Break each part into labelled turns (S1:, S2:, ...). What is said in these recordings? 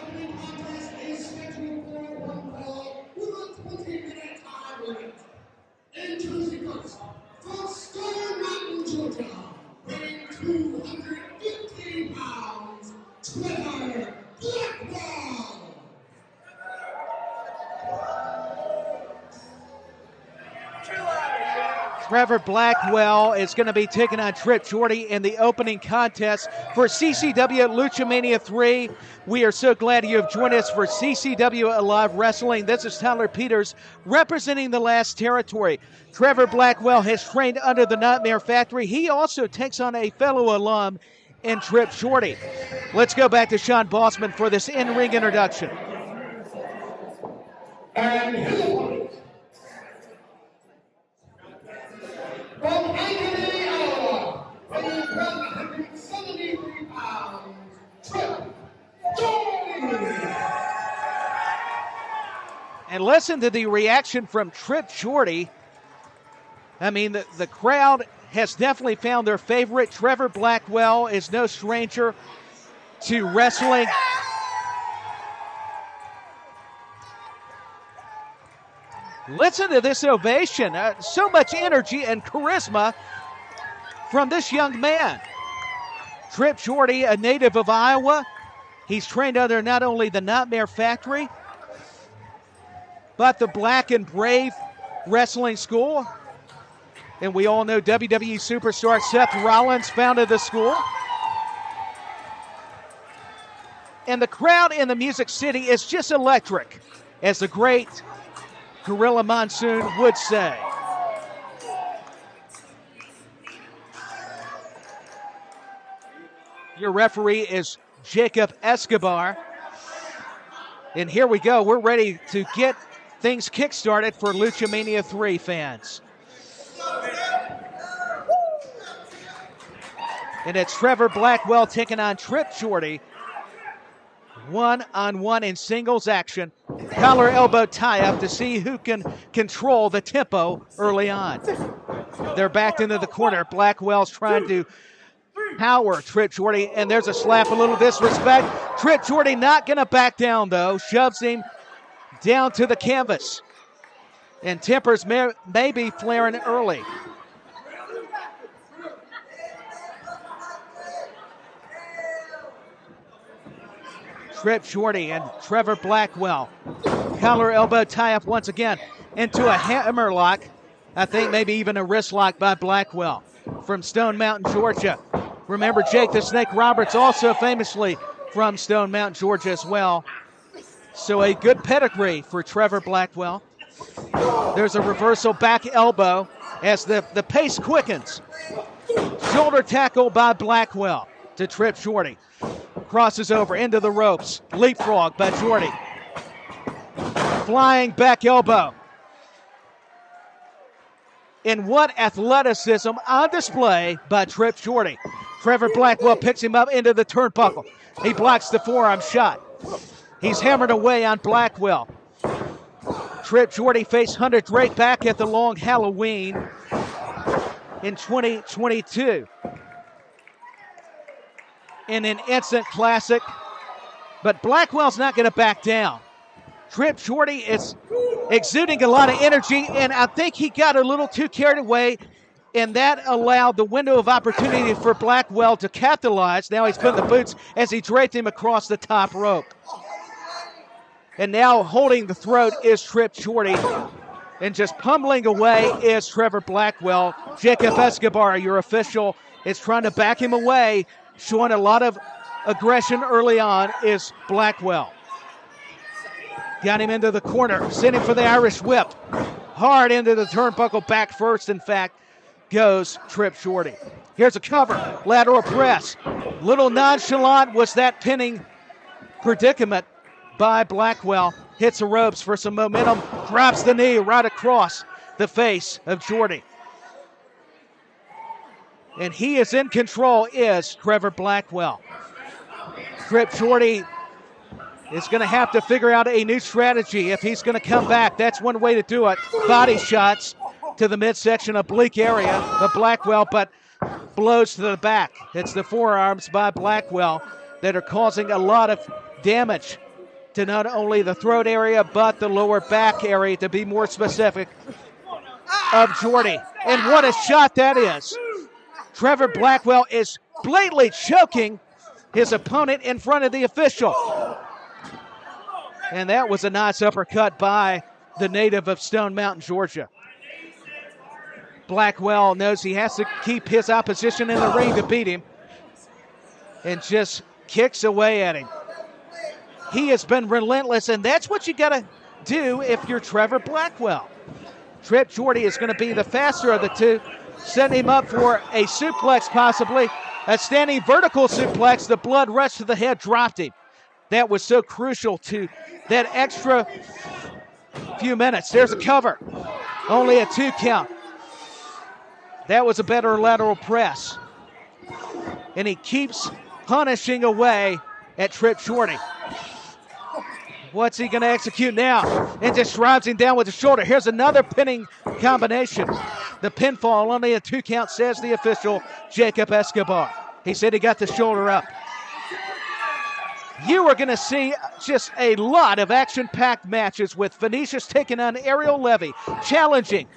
S1: opening contest is scheduled for one fall with a 20-minute time limit. Introducing first, from Stone Mountain, Georgia, weighing 215 pounds, Trevor Blackwell.
S2: Trevor Blackwell is going to be taking on Trip Shorty in the opening contest for CCW Luchamaina 3. We are so glad you have joined us for CCW Alive Wrestling. This is Tyler Peters representing the last territory. Trevor Blackwell has trained under the Nightmare Factory. He also takes on a fellow alum in Trip Shorty. Let's go back to Sean Bossman for this in-ring introduction.
S1: And his opponent, from Anthony, Iowa, weighing 173 pounds, Trip Shorty.
S2: And listen to the reaction from Trip Shorty. I mean, the crowd has definitely found their favorite. Trevor Blackwell is no stranger to wrestling. Listen to this ovation. So much energy and charisma from this young man. Trip Shorty, a native of Iowa. He's trained under not only the Nightmare Factory, but the Black and Brave Wrestling School. And we all know WWE superstar Seth Rollins founded the school. And the crowd in the Music City is just electric, as the great Gorilla Monsoon would say. Your referee is Jacob Escobar. And here we go. We're ready to get things kick-started for Luchamaina 3 fans. And it's Trevor Blackwell taking on Trip Shorty. One-on-one in singles action. Collar elbow tie-up to see who can control the tempo early on. They're backed into the corner. Blackwell's trying to power Trip Shorty, and there's a slap, a little disrespect. Trip Shorty not going to back down, though. Shoves him down to the canvas. And tempers may be flaring early. Trip Shorty and Trevor Blackwell. Collar elbow tie-up once again into a hammerlock. I think maybe even a wrist lock by Blackwell from Stone Mountain, Georgia. Remember, Jake the Snake Roberts also famously from Stone Mountain, Georgia as well. So a good pedigree for Trevor Blackwell. There's a reversal back elbow as the pace quickens. Shoulder tackle by Blackwell to Trip Shorty. Crosses over into the ropes. Leapfrog by Shorty. Flying back elbow. And what athleticism on display by Trip Shorty. Trevor Blackwell picks him up into the turnbuckle. He blocks the forearm shot. He's hammered away on Blackwell. Trip Shorty faced Hunter Drake back at the Long Halloween in 2022. In an instant classic. But Blackwell's not going to back down. Trip Shorty is exuding a lot of energy, and I think he got a little too carried away, and that allowed the window of opportunity for Blackwell to capitalize. Now he's putting the boots as he draped him across the top rope. And now holding the throat is Trip Shorty. And just pummeling away is Trevor Blackwell. Jacob Escobar, your official, is trying to back him away. Showing a lot of aggression early on is Blackwell. Got him into the corner, sending for the Irish whip. Hard into the turnbuckle, back first, in fact, goes Trip Shorty. Here's a cover, lateral press. Little nonchalant was that pinning predicament by Blackwell. Hits the ropes for some momentum, drops the knee right across the face of Shorty. And he is in control, is Trevor Blackwell. Trip Shorty is going to have to figure out a new strategy if he's going to come back. That's one way to do it. Body shots to the midsection, oblique area of Blackwell, but blows to the back. It's the forearms by Blackwell that are causing a lot of damage to not only the throat area, but the lower back area, to be more specific, of Jordy. And what a shot that is. Trevor Blackwell is blatantly choking his opponent in front of the official. And that was a nice uppercut by the native of Stone Mountain, Georgia. Blackwell knows he has to keep his opposition in the ring to beat him, and just kicks away at him. He has been relentless, and that's what you got to do if you're Trevor Blackwell. Trip Jordy is going to be the faster of the two, setting him up for a suplex possibly. A standing vertical suplex, the blood rushed to the head, dropped him. That was so crucial to that extra few minutes. There's a cover. Only a 2 count. That was a better lateral press. And he keeps punishing away at Trip Jordy. What's he going to execute now? And just drives him down with the shoulder. Here's another pinning combination. The pinfall, only a 2 count, says the official, Jacob Escobar. He said he got the shoulder up. You are going to see just a lot of action-packed matches with Venetius taking on Ariel Levy, challenging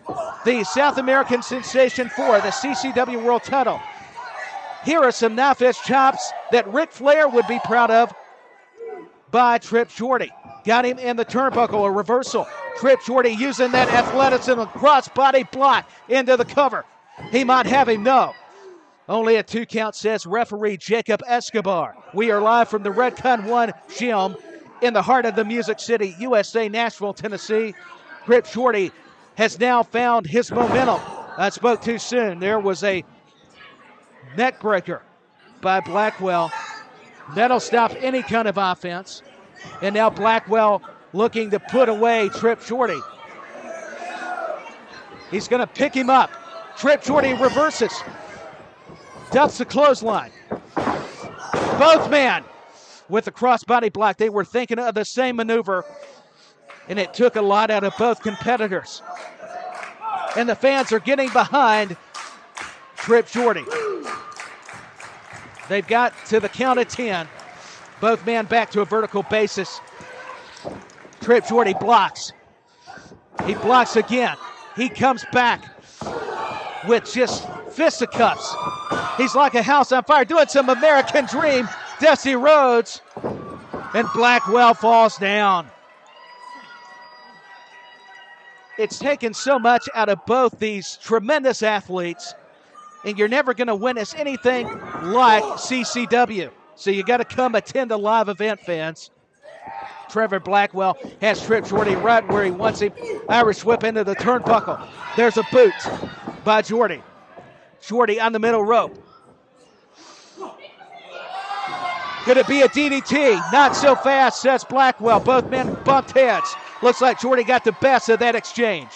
S2: the South American sensation for the CCW World title. Here are some knife-edge chops that Ric Flair would be proud of by Trip Jordy. Got him in the turnbuckle, a reversal. Trip Jordy using that athleticism, cross-body block into the cover. He might have him, no. Only a 2 count, says referee Jacob Escobar. We are live from the Redcon 1 gym in the heart of the Music City, USA, Nashville, Tennessee. Trip Jordy has now found his momentum. I spoke too soon. There was a neck breaker by Blackwell. That'll stop any kind of offense. And now Blackwell looking to put away Trip Jordy. He's going to pick him up. Trip Jordy reverses. Ducks the clothesline. Both men with the crossbody block. They were thinking of the same maneuver, and it took a lot out of both competitors. And the fans are getting behind Trip Jordy. They've got to the count of 10. Both men back to a vertical basis. Trip Jordy blocks. He blocks again. He comes back with just fisticuffs. He's like a house on fire, doing some American Dream, Dusty Rhodes, and Blackwell falls down. It's taken so much out of both these tremendous athletes, and you're never going to witness anything like CCW. So you got to come attend a live event, fans. Trevor Blackwell has Trip Jordy right where he wants him. Irish whip into the turnbuckle. There's a boot by Jordy. Jordy on the middle rope. Could it be a DDT? Not so fast, says Blackwell. Both men bumped heads. Looks like Jordy got the best of that exchange.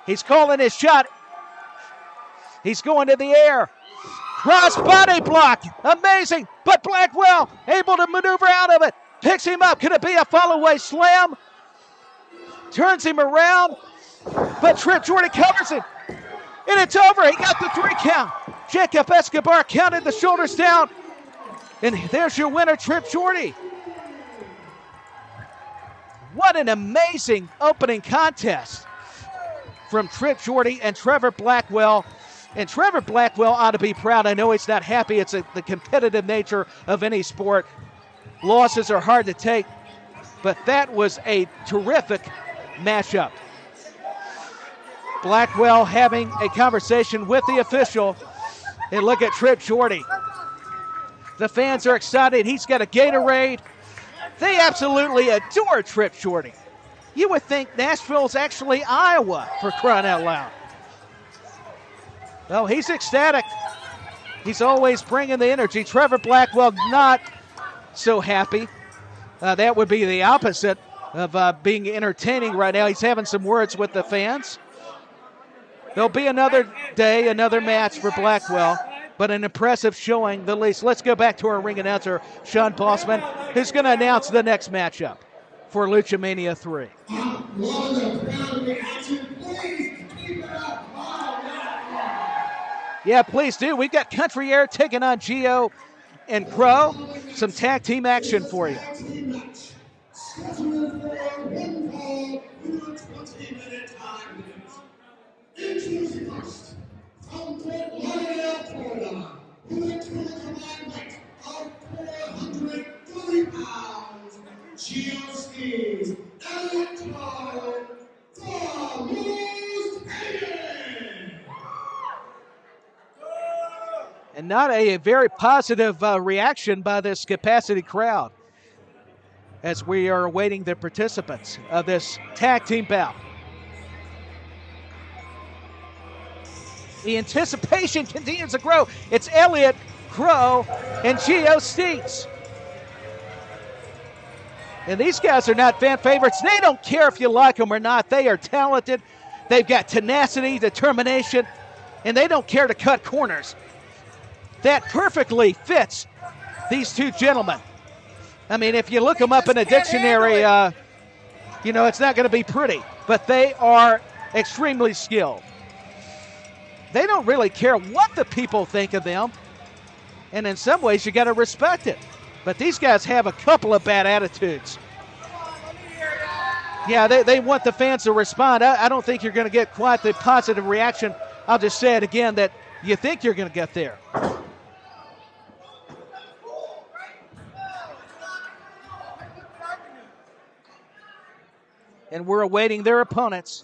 S2: He's calling his shot. He's going to the air. Cross body block. Amazing. But Blackwell able to maneuver out of it. Picks him up. Could it be a follow-away slam? Turns him around. But Trip Jordy covers him. And it's over. He got the 3 count. Jacob Escobar counted the shoulders down. And there's your winner, Trip Jordy. What an amazing opening contest from Trip Jordy and Trevor Blackwell. And Trevor Blackwell ought to be proud. I know he's not happy. It's the competitive nature of any sport. Losses are hard to take. But that was a terrific matchup. Blackwell having a conversation with the official. And look at Trip Jordy. The fans are excited. He's got a Gatorade. They absolutely adore Trip Jordy. You would think Nashville's actually Iowa, for crying out loud. Well, he's ecstatic. He's always bringing the energy. Trevor Blackwell not so happy. That would be the opposite of being entertaining right now. He's having some words with the fans. There'll be another day, another match for Blackwell, but an impressive showing, the least. Let's go back to our ring announcer, Sean Bossman, who's going to announce the next matchup for Luchamania 3. Yeah, please do. We've got Country Air taking on Gio and Crow. Some tag team action for you.
S1: scheduled for one fall with a 20-minute time limit. Introducing first, from Fort Lauderdale, Florida, with a total combined weight of 430 pounds, GOC, Electron, the most hated.
S2: And not a very positive reaction by this capacity crowd as we are awaiting the participants of this tag team bout. The anticipation continues to grow. It's Elliott, Crow, and Gio Steets. And these guys are not fan favorites. They don't care if you like them or not. They are talented. They've got tenacity, determination, and they don't care to cut corners. That perfectly fits these two gentlemen. I mean, if you look them up in a dictionary, it's not going to be pretty. But they are extremely skilled. They don't really care what the people think of them. And in some ways, you got to respect it. But these guys have a couple of bad attitudes. Yeah, they want the fans to respond. I don't think you're going to get quite the positive reaction. I'll just say it again that you think you're going to get there. And we're awaiting their opponents.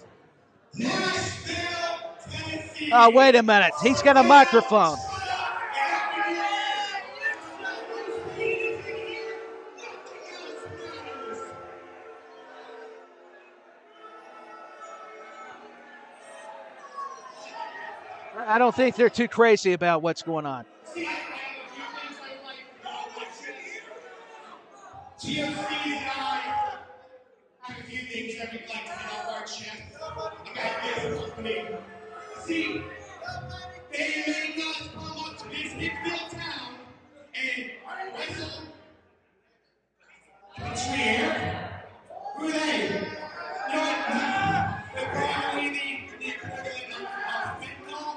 S2: Oh, wait a minute. He's got a microphone. I don't think they're too crazy about what's going on.
S1: A few things that we'd like to get off our chest about this company. See, they made us come up to this Hickville town and wrestle country air. Who are they? You know what? They're probably the equivalent of fentanyl.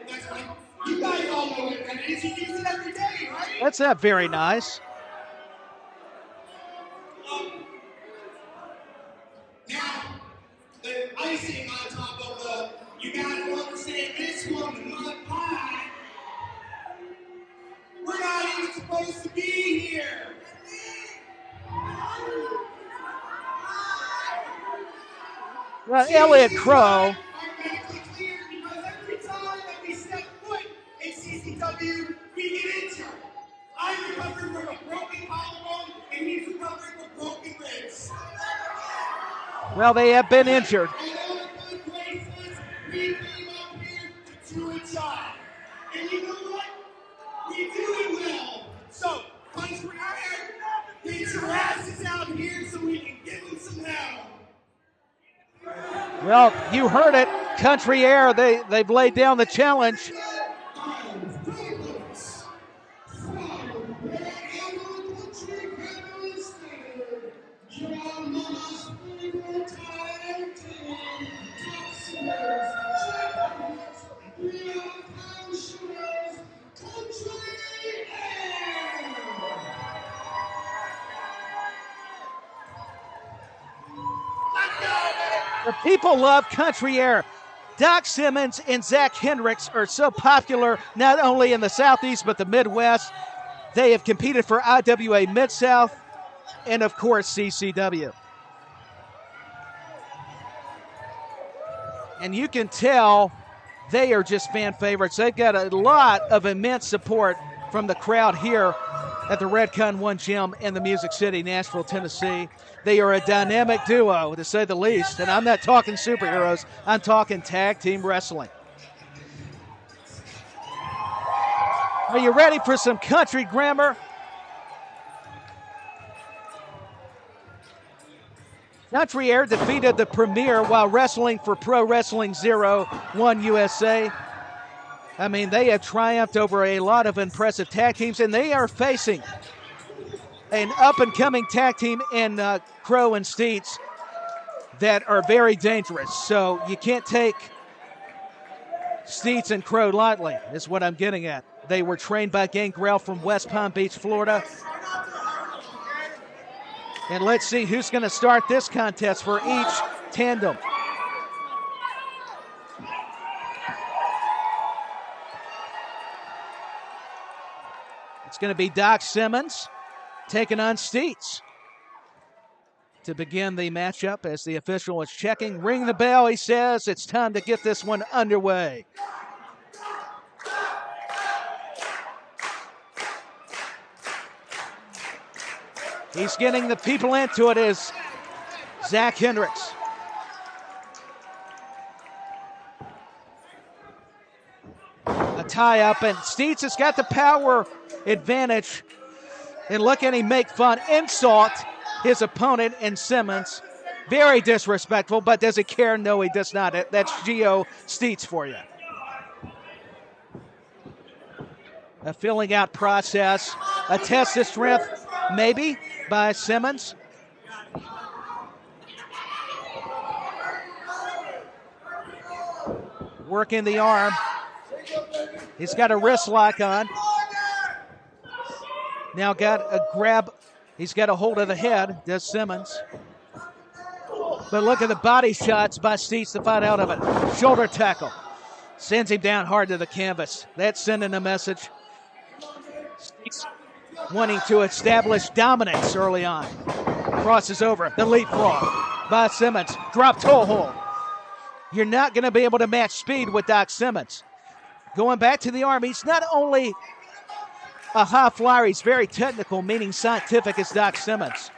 S1: That's right. You guys all know what that is. You use it every day, right?
S2: That's not very nice.
S1: Now, the icing on top of you gotta understand this one, the mud pie. We're not even supposed to be here.
S2: Well, Elliott Crow.
S1: Are medically clear because every time that we step foot in CCW, we get injured. I'm recovering from a broken collarbone, and he's recovering from broken ribs.
S2: Well, they have been injured.
S1: And all the good places, we came up here to do a job. And you know what? We do it well. So, country air, get your asses out here so we can give them some hell.
S2: Well, you heard it. Country Air, they've laid down the challenge. The people love Country Air. Doc Simmons and Zach Hendricks are so popular not only in the Southeast but the Midwest. They have competed for IWA Mid-South and, of course, CCW. And you can tell they are just fan favorites. They've got a lot of immense support from the crowd here at the Redcon One Gym in the Music City, Nashville, Tennessee. They are a dynamic duo, to say the least. And I'm not talking superheroes. I'm talking tag team wrestling. Are you ready for some country grammar? Country Air defeated the Premier while wrestling for Pro Wrestling 01 USA. I mean, they have triumphed over a lot of impressive tag teams, and they are facing an up-and-coming tag team in Crow and Steets that are very dangerous. So you can't take Steets and Crow lightly, is what I'm getting at. They were trained by Gangrel from West Palm Beach, Florida. And let's see who's going to start this contest for each tandem. It's going to be Doc Simmons taking on Steets to begin the matchup as the official is checking. Ring the bell, he says. It's time to get this one underway. He's getting the people into it as Zach Hendricks. A tie-up, and Steets has got the power advantage. And look at him make fun, insult his opponent in Simmons. Very disrespectful, but does he care? No, he does not. That's Gio Steets for you. A filling out process, a test of strength, maybe, by Simmons. Working the arm. He's got a wrist lock on. Now got a grab. He's got a hold of the head, does Simmons. But look at the body shots by Steets to find out of it. Shoulder tackle. Sends him down hard to the canvas. That's sending a message. Steets wanting to establish dominance early on. Crosses over. The leapfrog by Simmons. Drop toe hold. You're not going to be able to match speed with Doc Simmons. Going back to the arm, he's not only a high flyer, he's very technical, meaning scientific as Doc Simmons.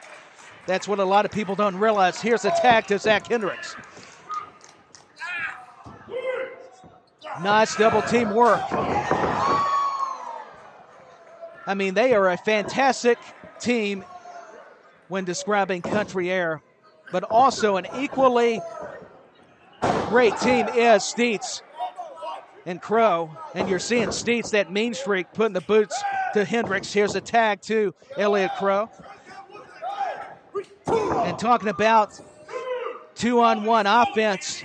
S2: That's what a lot of people don't realize. Here's a tag to Zach Hendricks. Nice double team work. I mean, they are a fantastic team when describing Country Air, but also an equally great team is Steets and Crow. And you're seeing Steets, that mean streak, putting the boots to Hendricks. Here's a tag to Elliott Crow. And talking about 2-on-1 offense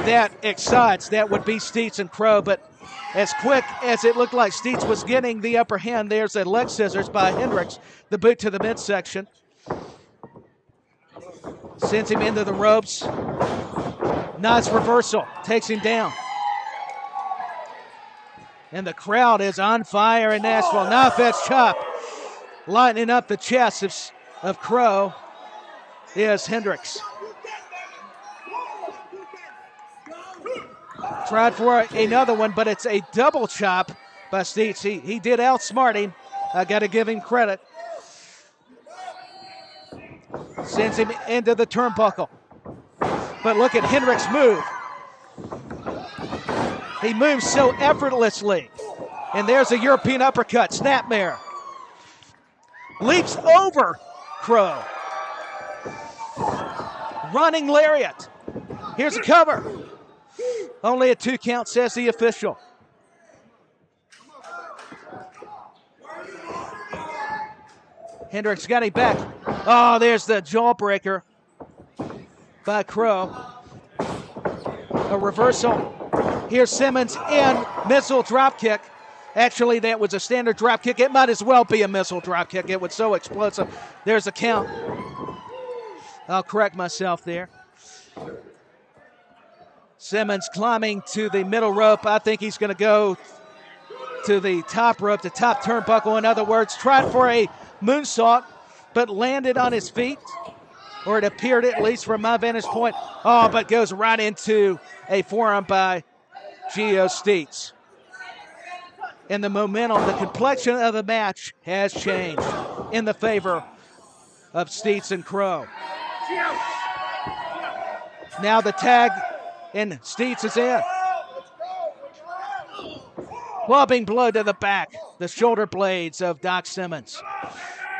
S2: that excites, that would be Steets and Crow. But as quick as it looked like Steets was getting the upper hand, there's a leg scissors by Hendricks, the boot to the midsection. Sends him into the ropes. Nice reversal, takes him down. And the crowd is on fire in Nashville. Knife's chop, lightening up the chest of Crow is Hendricks. Tried for another one, but it's a double chop by Steets. He did outsmart him. I got to give him credit. Sends him into the turnbuckle. But look at Hendricks' move. He moves so effortlessly. And there's a European uppercut, snapmare. Leaps over Crow. Running lariat. Here's a cover. Only a 2 count, says the official. Hendricks got him back. Oh, there's the jawbreaker by Crow. A reversal. Here's Simmons in, missile drop kick. Actually, that was a standard drop kick. It might as well be a missile drop kick. It was so explosive. There's a count. I'll correct myself there. Simmons climbing to the middle rope. I think he's going to go to the top rope, the top turnbuckle. In other words, tried for a moonsault, but landed on his feet, or it appeared at least from my vantage point. Oh, but goes right into a forearm by Gio Steets. And the momentum, the complexion of the match has changed in the favor of Steets and Crow. Now the tag, and Steets is in. Clubbing blow to the back, the shoulder blades of Doc Simmons.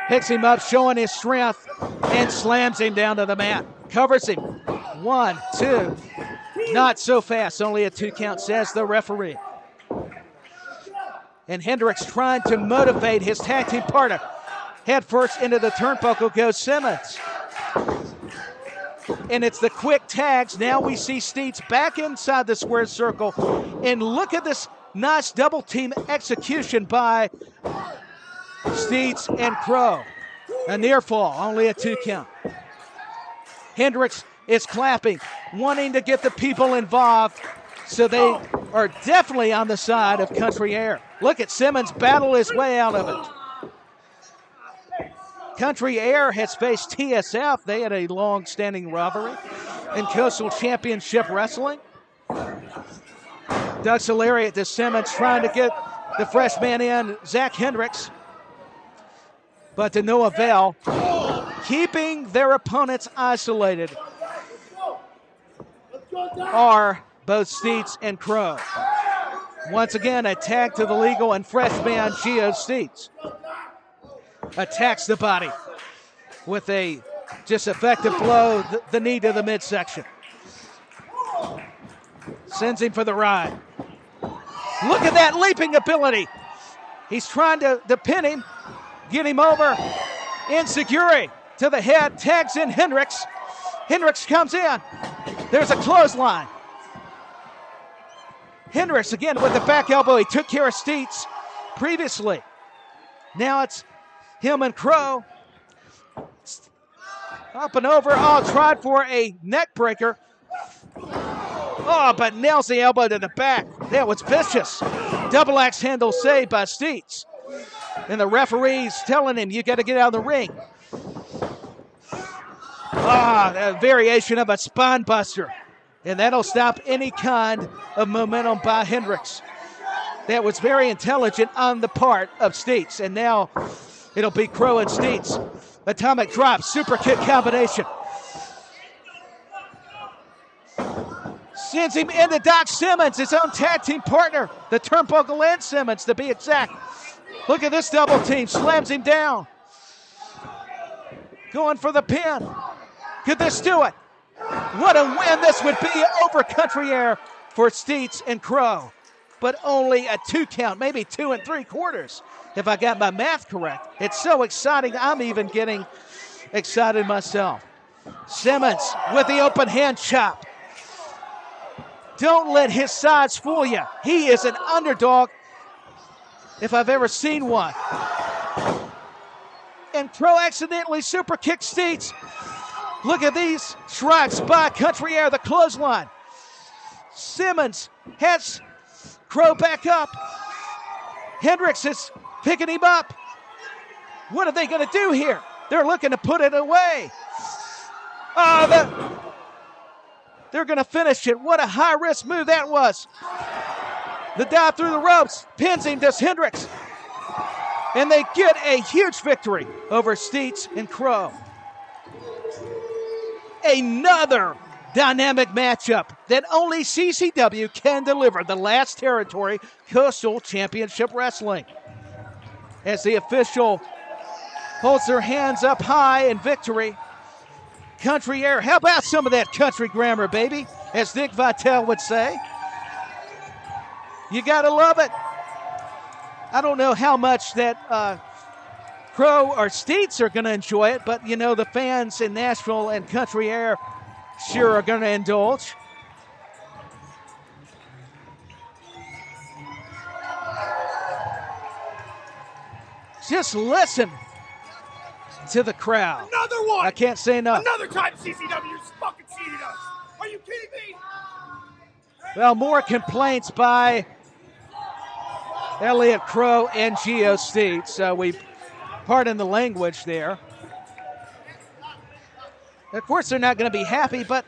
S2: Picks him up, showing his strength, and slams him down to the mat. Covers him. 1, 2. Not so fast, only a 2 count, says the referee. And Hendricks trying to motivate his tag team partner. Head first into the turnbuckle goes Simmons. And it's the quick tags. Now we see Steets back inside the square circle. And look at this nice double team execution by Steets and Crow. A near fall, only a 2 count. Hendricks is clapping, wanting to get the people involved, so they are definitely on the side of Country Air. Look at Simmons battle his way out of it. Country Air has faced TSF. They had a long-standing rivalry in Coastal Championship Wrestling. Ducks a lariat to Simmons, trying to get the freshman in, Zach Hendricks. But to no avail, keeping their opponents isolated are both Steets and Crow. Once again, a tag to the legal, and freshman Gio Steets attacks the body with a just effective blow, the knee to the midsection. Sends him for the ride. Look at that leaping ability. He's trying to pin him, get him over. Insecurity to the head, tags in Hendricks. Hendricks comes in. There's a clothesline. Hendricks again with the back elbow. He took care of Steets previously. Now it's him and Crow. Up and over. Oh, tried for a neck breaker. Oh, but nails the elbow to the back. That was vicious. Double axe handle saved by Steets. And the referee's telling him, you got to get out of the ring. A variation of a spine buster. And that'll stop any kind of momentum by Hendricks. That was very intelligent on the part of Steets. And now it'll be Crow and Steets. Atomic drop, super kick combination. Sends him into Doc Simmons, his own tag team partner. The Turnbuckle and Simmons, to be exact. Look at this double team, slams him down. Going for the pin. Could this do it? What a win this would be over Country Air for Steets and Crow. But only a 2 count, maybe 2 3/4, if I got my math correct. It's so exciting, I'm even getting excited myself. Simmons with the open hand chop. Don't let his size fool you. He is an underdog if I've ever seen one. And Crow accidentally super kicks Steets. Look at these strikes by Country Air, the clothesline. Simmons has Crow back up. Hendricks is picking him up. What are they going to do here? They're looking to put it away. They're going to finish it. What a high-risk move that was. The dive through the ropes. Pins him, does Hendricks. And they get a huge victory over Steets and Crow. Another dynamic matchup that only CCW can deliver. The last territory, Coastal Championship Wrestling. As the official holds their hands up high in victory. Country Air, how about some of that country grammar, baby? As Nick Vitale would say. You gotta love it. I don't know how much that Crow or Steets are gonna enjoy it, but you know the fans in Nashville and Country Air sure are gonna indulge. Just listen to the crowd.
S1: Another one!
S2: I can't say enough.
S1: Another time CCW's fucking cheated us. Are you kidding me?
S2: Well, more complaints by Elliot Crow and Gio Steets. So we pardon the language there. Of course, they're not going to be happy, but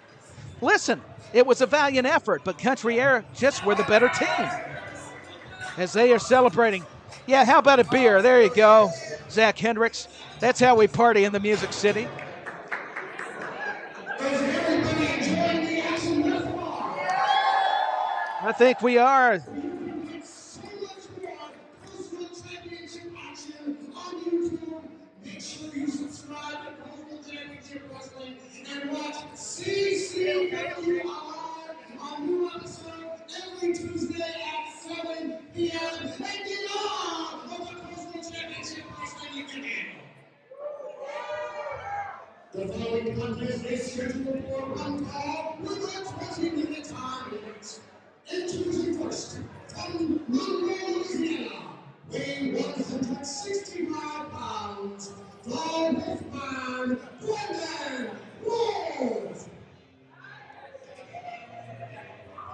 S2: listen, it was a valiant effort, but Country Air just were the better team. As they are celebrating. Yeah, how about a beer? There you go, Zach Hendricks. That's how we party in the Music City. I think we are.
S1: CCW on new episode every Tuesday at 7 p.m. And get on with the Coastal Championship Wrestling you can handle. The following contest is scheduled for one call with a 20-minute time limit. Introducing first, from Gangrel, Louisiana, weighing 165 pounds, from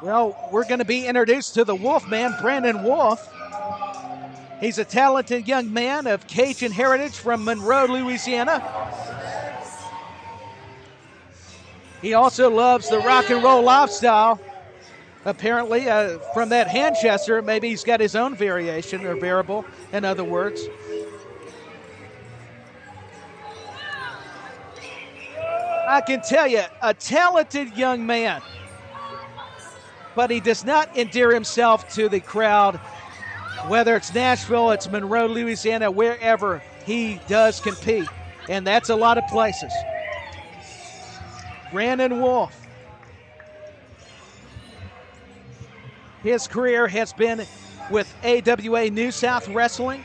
S2: Well, we're going to be introduced to the Wolfman, Brandon Wolf. He's a talented young man of Cajun heritage from Monroe, Louisiana. He also loves the rock and roll lifestyle. Apparently, from that hand gesture, maybe he's got his own variation or variable, in other words. I can tell you, a talented young man. But he does not endear himself to the crowd, whether it's Nashville, it's Monroe, Louisiana, wherever he does compete. And that's a lot of places. Brandon Wolf. His career has been with AWA New South Wrestling.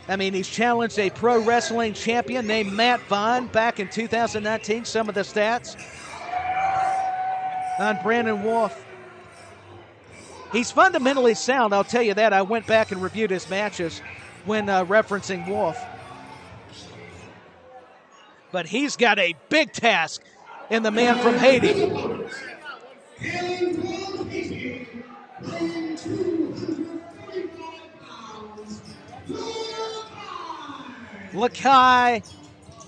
S2: I mean, he's challenged a pro wrestling champion named Matt Vaughn back in 2019. Some of the stats on Brandon Wolf. He's fundamentally sound, I'll tell you that. I went back and reviewed his matches when referencing Wolf. But he's got a big task in the man from Haiti. Lakai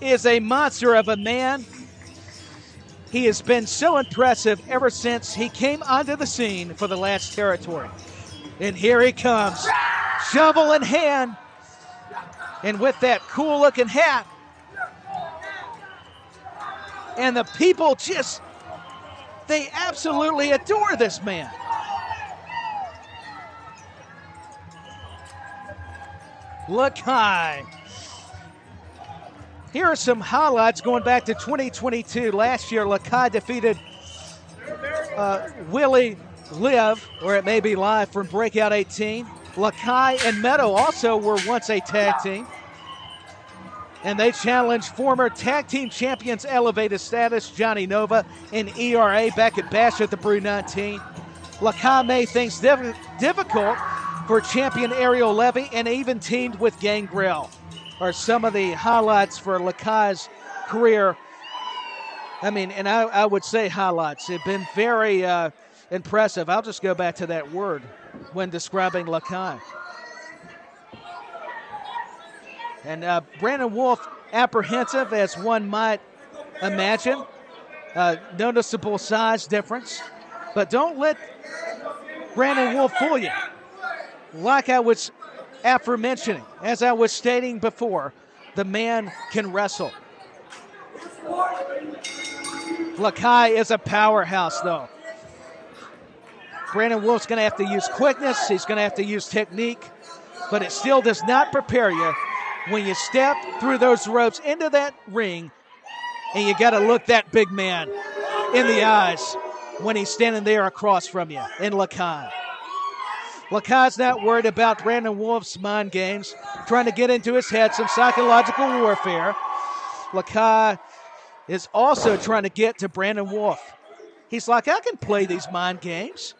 S2: is a monster of a man. He has been so impressive ever since he came onto the scene for the Last Territory. And here he comes, shovel in hand, and with that cool-looking hat. And the people just, they absolutely adore this man. Lakai. Here are some highlights going back to 2022. Last year, Lakai defeated Willie Liv, or it may be live from Breakout 18. Lakai and Meadow also were once a tag team. And they challenged former tag team champions elevated status Johnny Nova and ERA back at Bash at the Brew 19. Lakai made things difficult for champion Ariel Levy and even teamed with Gangrel. Are some of the highlights for Lakai's career. I mean, and I would say highlights. They've been very impressive. I'll just go back to that word when describing Lakai. And Brandon Wolf, apprehensive as one might imagine. Noticeable size difference. But don't let Brandon Wolf fool you. Like I was aforementioning, as I was stating before, the man can wrestle. Lakai is a powerhouse, though. Brandon Wolf's going to have to use quickness. He's going to have to use technique. But it still does not prepare you when you step through those ropes into that ring and you got to look that big man in the eyes when he's standing there across from you in Lakai. Lakai's not worried about Brandon Wolf's mind games, trying to get into his head, some psychological warfare. Lakai is also trying to get to Brandon Wolf. He's like, I can play these mind games.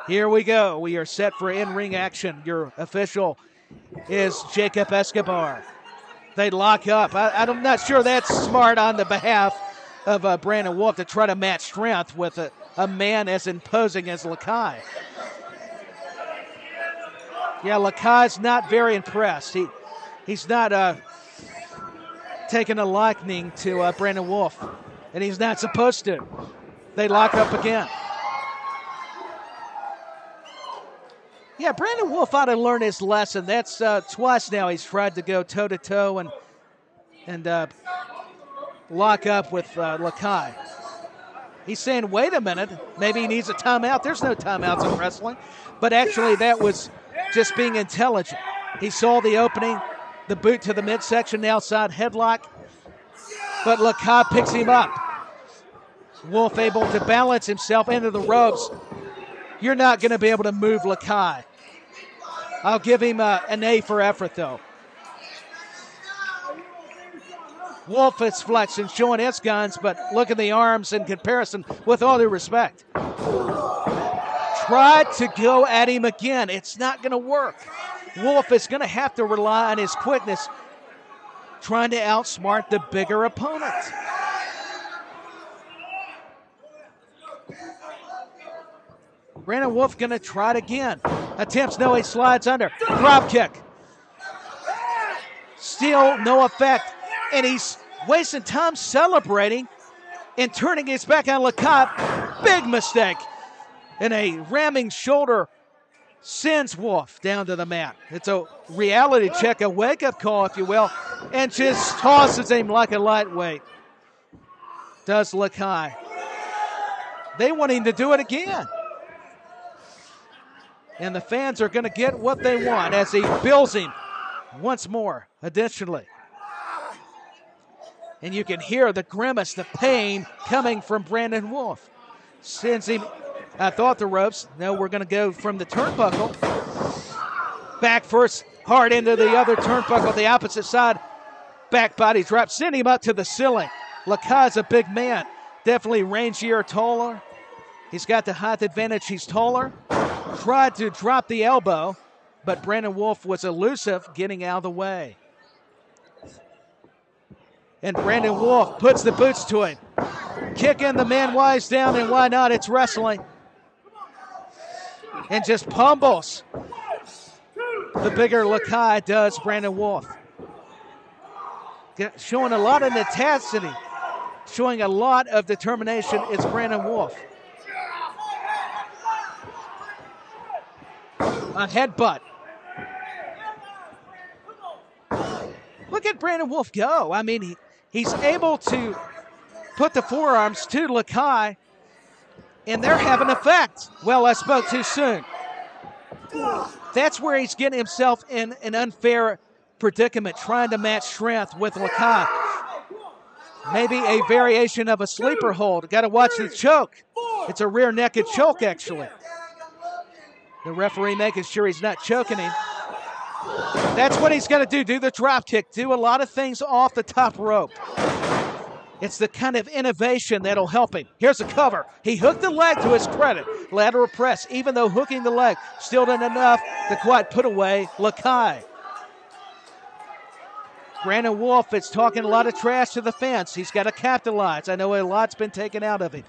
S2: Here we go. We are set for in-ring action. Your official is Jacob Escobar. They lock up. I'm not sure that's smart on the behalf of Brandon Wolf to try to match strength with a man as imposing as Lakai. Yeah, Lakai's not very impressed. He's not taking a liking to Brandon Wolf, and he's not supposed to. They lock up again. Yeah, Brandon Wolf ought to learn his lesson. That's twice now he's tried to go toe-to-toe and lock up with Lakai. He's saying, wait a minute, maybe he needs a timeout. There's no timeouts in wrestling. But actually, that was just being intelligent. He saw the opening, the boot to the midsection, the outside headlock. But Lakai picks him up. Wolf able to balance himself into the ropes. You're not going to be able to move Lakai. I'll give him an A for effort, though. Wolf is flexing, showing his guns, but look at the arms in comparison, with all due respect. Tried to go at him again. It's not going to work. Wolf is going to have to rely on his quickness trying to outsmart the bigger opponent. Brandon Wolf going to try it again. Attempts, no, he slides under. Drop kick. Still no effect. And he's wasting time celebrating and turning his back on Lakai. Big mistake. And a ramming shoulder sends Wolf down to the mat. It's a reality check, a wake-up call, if you will, and just tosses him like a lightweight. Does Lakai. They want him to do it again. And the fans are going to get what they want as he bills him once more, additionally. And you can hear the grimace, the pain coming from Brandon Wolf. Sends him, I thought, the ropes. No, we're going to go from the turnbuckle. Back first, hard into the other turnbuckle, the opposite side. Back body drop, send him up to the ceiling. Lakai's a big man. Definitely rangier, taller. He's got the height advantage. He's taller. Tried to drop the elbow, but Brandon Wolf was elusive, getting out of the way. And Brandon Wolf puts the boots to him. Kicking the man wise down, and why not? It's wrestling. And just pummels the bigger Lakai does Brandon Wolf. Showing a lot of tenacity, showing a lot of determination is Brandon Wolf. A headbutt. Look at Brandon Wolf go. I mean, he's able to put the forearms to Lakai, and they're having effect. Well, I spoke too soon. That's where he's getting himself in an unfair predicament, trying to match strength with Lakai. Maybe a variation of a sleeper hold. Got to watch the choke. It's a rear naked choke, actually. The referee making sure he's not choking him. That's what he's going to do the drop kick, do a lot of things off the top rope. It's the kind of innovation that'll help him. Here's a cover. He hooked the leg to his credit. Lateral press, even though hooking the leg still didn't enough to quite put away Lakai. Brandon Wolf is talking a lot of trash to the fence. He's got to capitalize. I know a lot's been taken out of him.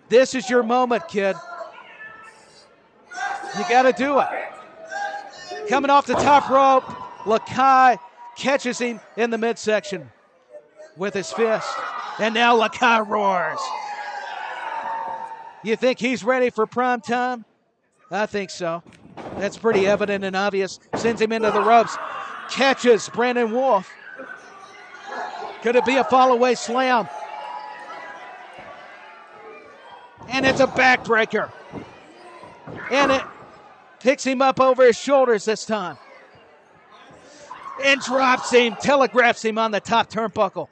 S2: This is your moment, kid. You got to do it. Coming off the top rope, Lakai catches him in the midsection with his fist. And now Lakai roars. You think he's ready for prime time? I think so. That's pretty evident and obvious. Sends him into the ropes. Catches Brandon Wolf. Could it be a fall-away slam? And it's a backbreaker. And it picks him up over his shoulders this time. And drops him, telegraphs him on the top turnbuckle.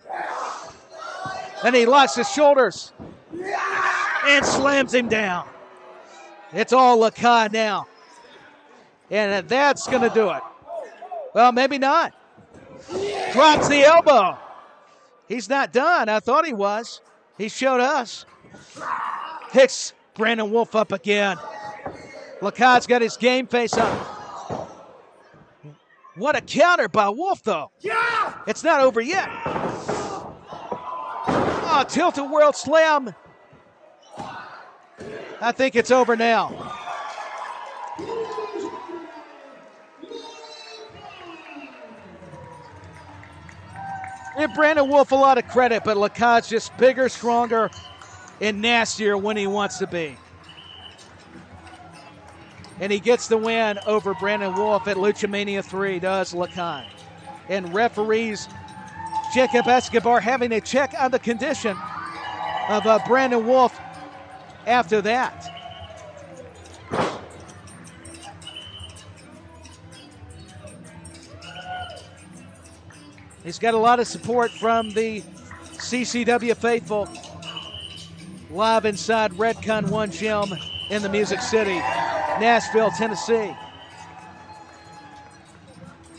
S2: And he locks his shoulders and slams him down. It's all Lakai now. And that's going to do it. Well, maybe not. Drops the elbow. He's not done. I thought he was. He showed us. Picks Brandon Wolf up again. Lakai's got his game face on. What a counter by Wolf, though. Yeah! It's not over yet. Oh, tilt-a-whirl slam. I think it's over now. Give Brandon Wolf a lot of credit, but Lakai's just bigger, stronger, and nastier when he wants to be. And he gets the win over Brandon Wolf at Luchamaina 3, does Lakai. And referees Jacob Escobar having to check on the condition of Brandon Wolf after that. He's got a lot of support from the CCW faithful live inside Redcon 1 Gym in the Music City, Nashville, Tennessee.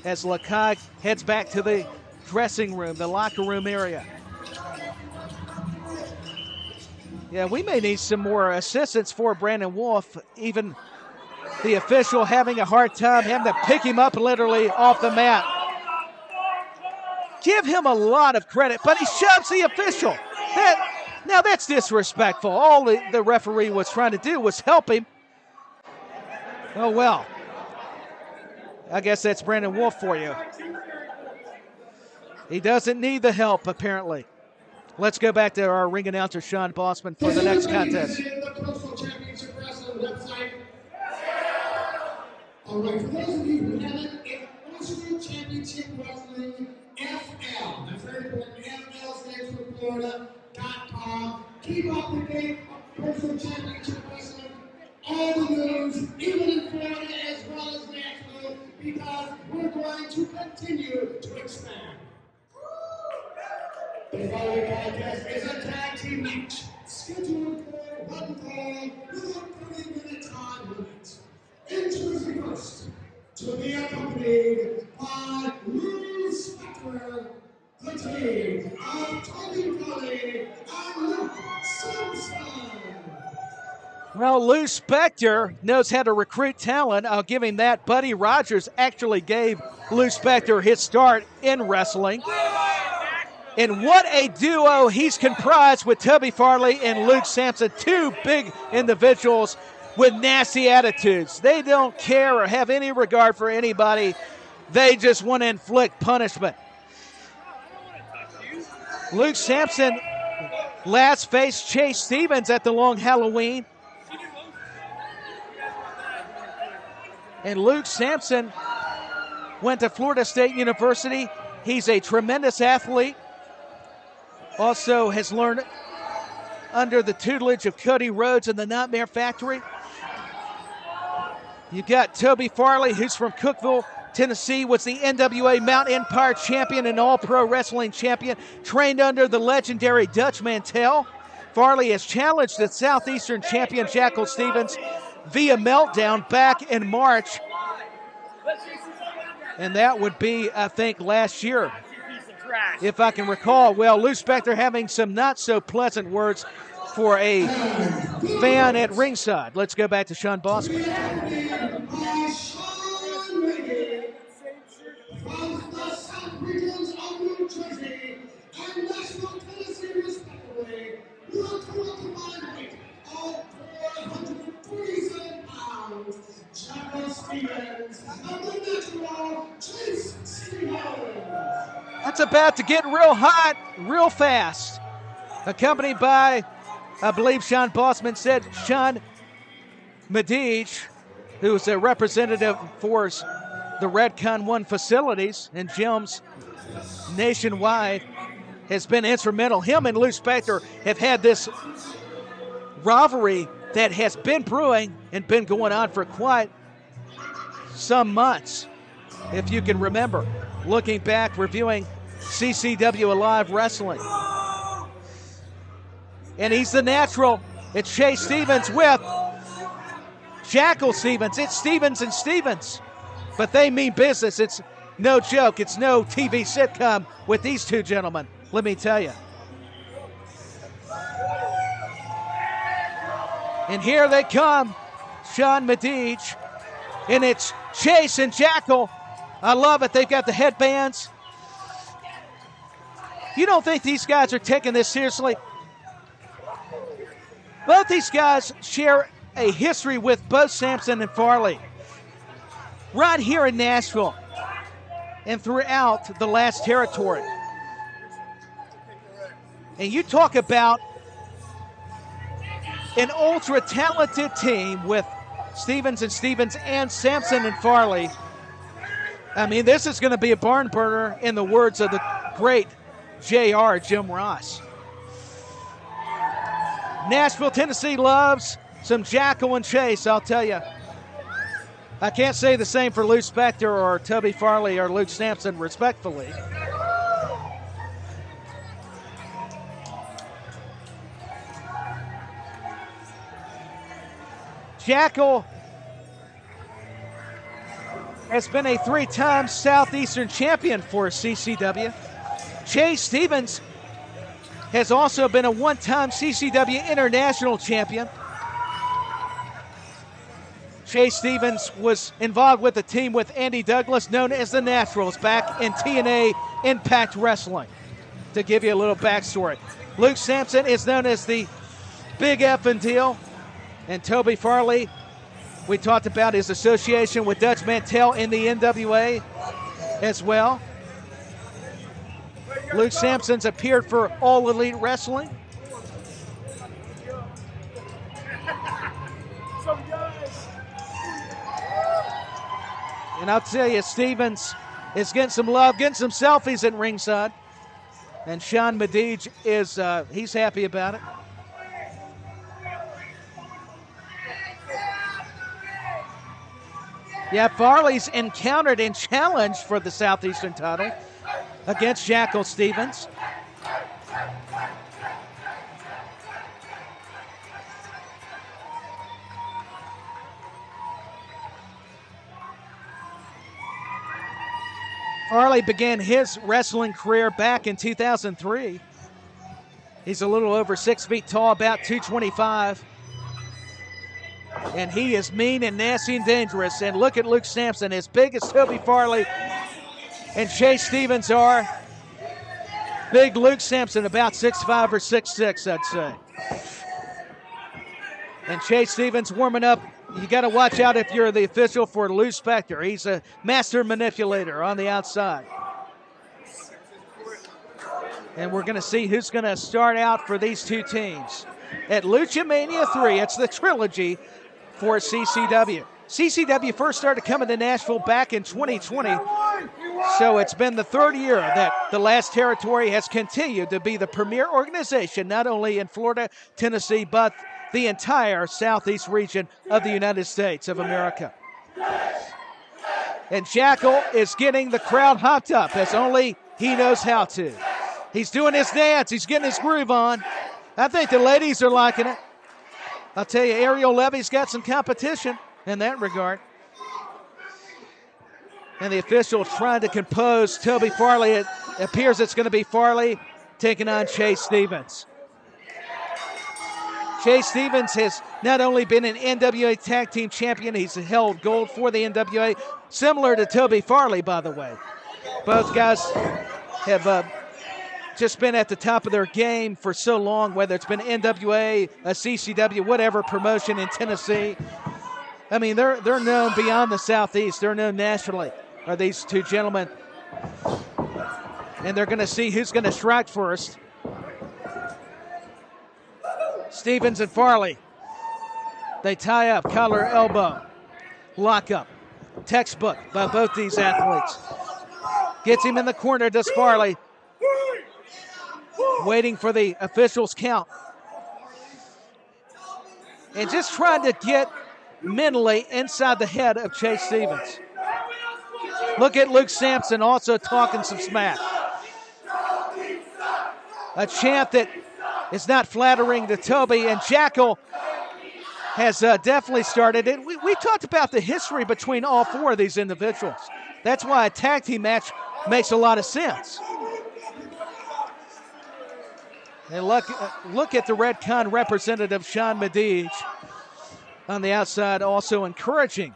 S2: As Lakai heads back to the dressing room, the locker room area. Yeah, we may need some more assistance for Brandon Wolf. Even the official having a hard time having to pick him up literally off the mat. Give him a lot of credit, but he shoves the official. Now that's disrespectful. All the referee was trying to do was help him. Oh, well. I guess that's Brandon Wolf for you. He doesn't need the help, apparently. Let's go back to our ring announcer, Sean Bossman, for the next contest.
S1: All right, for those of you who haven't, it's National Championship Wrestling FL. That's very important. FL stands for Florida.com. Keep up to date on Personal Championship Wrestling. All the news, even in Florida as well as Nashville, because we're going to continue to expand. The following contest is a tag team match scheduled for one fall with a 30-minute time limit. Enters first to be accompanied by Lou Spector, the team of Tony Kelly and Luke Simpson.
S2: Well, Lou Spector knows how to recruit talent. I'll give him that. Buddy Rogers actually gave Lou Spector his start in wrestling. And what a duo he's comprised with Toby Farley and Luke Sampson, two big individuals with nasty attitudes. They don't care or have any regard for anybody. They just want to inflict punishment. Luke Sampson last faced Chase Stevens at the Long Halloween. And Luke Sampson went to Florida State University. He's a tremendous athlete. Also has learned under the tutelage of Cody Rhodes and the Nightmare Factory. You've got Toby Farley, who's from Cookeville, Tennessee, was the NWA Mount Empire champion and all-pro wrestling champion, trained under the legendary Dutch Mantell. Farley has challenged the Southeastern champion Jackal Stevens via Meltdown back in March. And that would be, I think, last year, if I can recall. Well, Lou Spector having some not-so-pleasant words for a fan at ringside. Let's go back to Sean Bossman.
S1: From the South regions of New Jersey and Nashville, Tennessee, respectively, with a total combined weight of 447 pounds, Jackal Stevens and the natural Chase Stevens.
S2: That's about to get real hot, real fast. Accompanied by, I believe Sean Bossman said, Sean Medij, who is a representative for the Redcon 1 facilities and gyms nationwide, has been instrumental. Him and Lou Spector have had this rivalry that has been brewing and been going on for quite some months, if you can remember. Looking back, reviewing CCW Alive Wrestling. And he's the natural. It's Chase Stevens with Jackal Stevens. It's Stevens and Stevens. But they mean business. It's no joke. It's no TV sitcom with these two gentlemen, let me tell you. And here they come, Sean Medij. And it's Chase and Jackal. I love it. They've got the headbands. You don't think these guys are taking this seriously? Both these guys share a history with both Sampson and Farley. Right here in Nashville and throughout the last territory. And you talk about an ultra-talented team with Stevens and Sampson and Farley. I mean, this is going to be a barn burner in the words of the great JR, Jim Ross. Nashville, Tennessee loves some Jackal and Chase, I'll tell you. I can't say the same for Lou Spector or Toby Farley or Luke Sampson, respectfully. Jackal has been a 3-time Southeastern champion for CCW. Chase Stevens has also been a 1-time CCW International champion. Chase Stevens was involved with a team with Andy Douglas known as the Naturals back in TNA Impact Wrestling, to give you a little backstory. Luke Sampson is known as the Big Effin' Deal. And Toby Farley, we talked about his association with Dutch Mantel in the NWA as well. Luke Sampson's appeared for All Elite Wrestling. And I'll tell you, Stevens is getting some love, getting some selfies at ringside. And Sean Medege is, he's happy about it. Yeah, Farley's encountered and challenged for the Southeastern title against Jackal Stevens. Farley began his wrestling career back in 2003. He's a little over 6 feet tall, about 225. And he is mean and nasty and dangerous. And look at Luke Sampson, as big as Toby Farley and Chase Stevens are. Big Luke Sampson, about 6'5" or 6'6", I'd say. And Chase Stevens warming up. You got to watch out if you're the official for Lou Spector. He's a master manipulator on the outside. And we're going to see who's going to start out for these two teams. At Luchamania 3, it's the trilogy for CCW. CCW first started coming to Nashville back in 2020. So it's been the third year that the last territory has continued to be the premier organization, not only in Florida, Tennessee, but the entire southeast region of the United States of America. And Jackal is getting the crowd hopped up as only he knows how to. He's doing his dance. He's getting his groove on. I think the ladies are liking it. I'll tell you, Ariel Levy's got some competition in that regard. And the official trying to compose Toby Farley. It appears it's going to be Farley taking on Chase Stevens. Chase Stevens has not only been an NWA Tag Team Champion, he's held gold for the NWA, similar to Toby Farley, by the way. Both guys have just been at the top of their game for so long, whether it's been NWA, a CCW, whatever promotion in Tennessee. I mean, they're known beyond the Southeast. They're known nationally, are these two gentlemen. And they're going to see who's going to strike first. Stevens and Farley. They tie up, collar, elbow, lock up. Textbook by both these athletes. Gets him in the corner, does Farley. Waiting for the official's count. And just trying to get mentally inside the head of Chase Stevens. Look at Luke Sampson also talking some smack. A chant that is not flattering to Toby, and Jackal has definitely started it. We talked about the history between all four of these individuals. That's why a tag team match makes a lot of sense. And look at the Redcon representative, Sean Medege, on the outside, also encouraging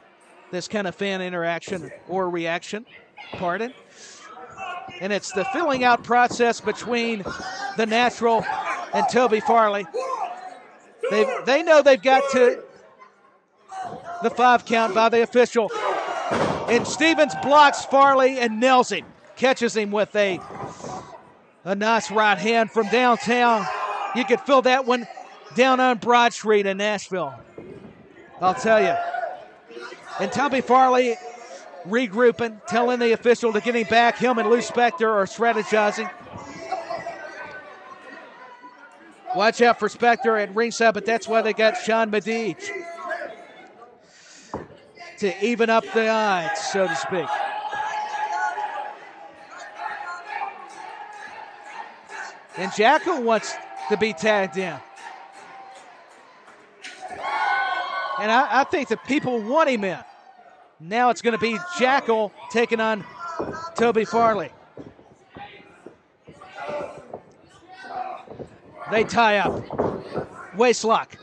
S2: this kind of fan interaction or reaction. Pardon. And it's the filling out process between the Natural and Toby Farley. They know they've got to the 5 count by the official. And Stevens blocks Farley and nails him. Catches him with a nice right hand from downtown. You could feel that one down on Broad Street in Nashville, I'll tell you. And Toby Farley regrouping, telling the official to get him back. Him and Lou Spector are strategizing. Watch out for Spector at ringside, but that's why they got Sean Medege to even up the odds, so to speak. And Jackal wants to be tagged in. And I think the people want him in. Now it's going to be Jackal taking on Toby Farley. They tie up. Waist lock.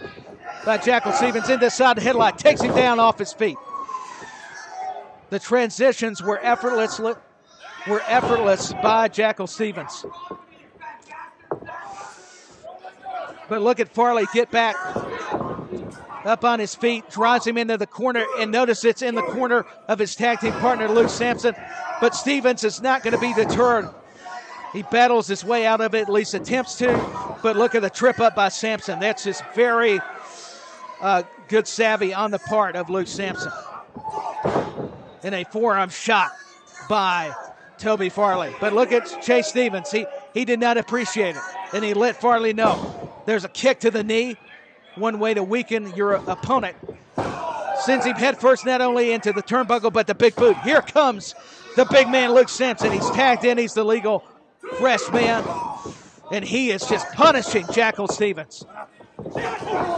S2: by Jackal Stevens into side headlock. Takes him down off his feet. The transitions were effortless by Jackal Stevens. But look at Farley get back up on his feet, drives him into the corner, and notice it's in the corner of his tag team partner, Luke Sampson. But Stevens is not going to be deterred. He battles his way out of it, at least attempts to. But look at the trip up by Sampson. That's just very good savvy on the part of Luke Sampson. And a forearm shot by Toby Farley. But look at Chase Stevens. He did not appreciate it. And he let Farley know. There's a kick to the knee, one way to weaken your opponent. Sends him head first not only into the turnbuckle, but the big boot. Here comes the big man, Luke Sampson. He's tagged in. He's the legal fresh man. And he is just punishing Jackal Stevens.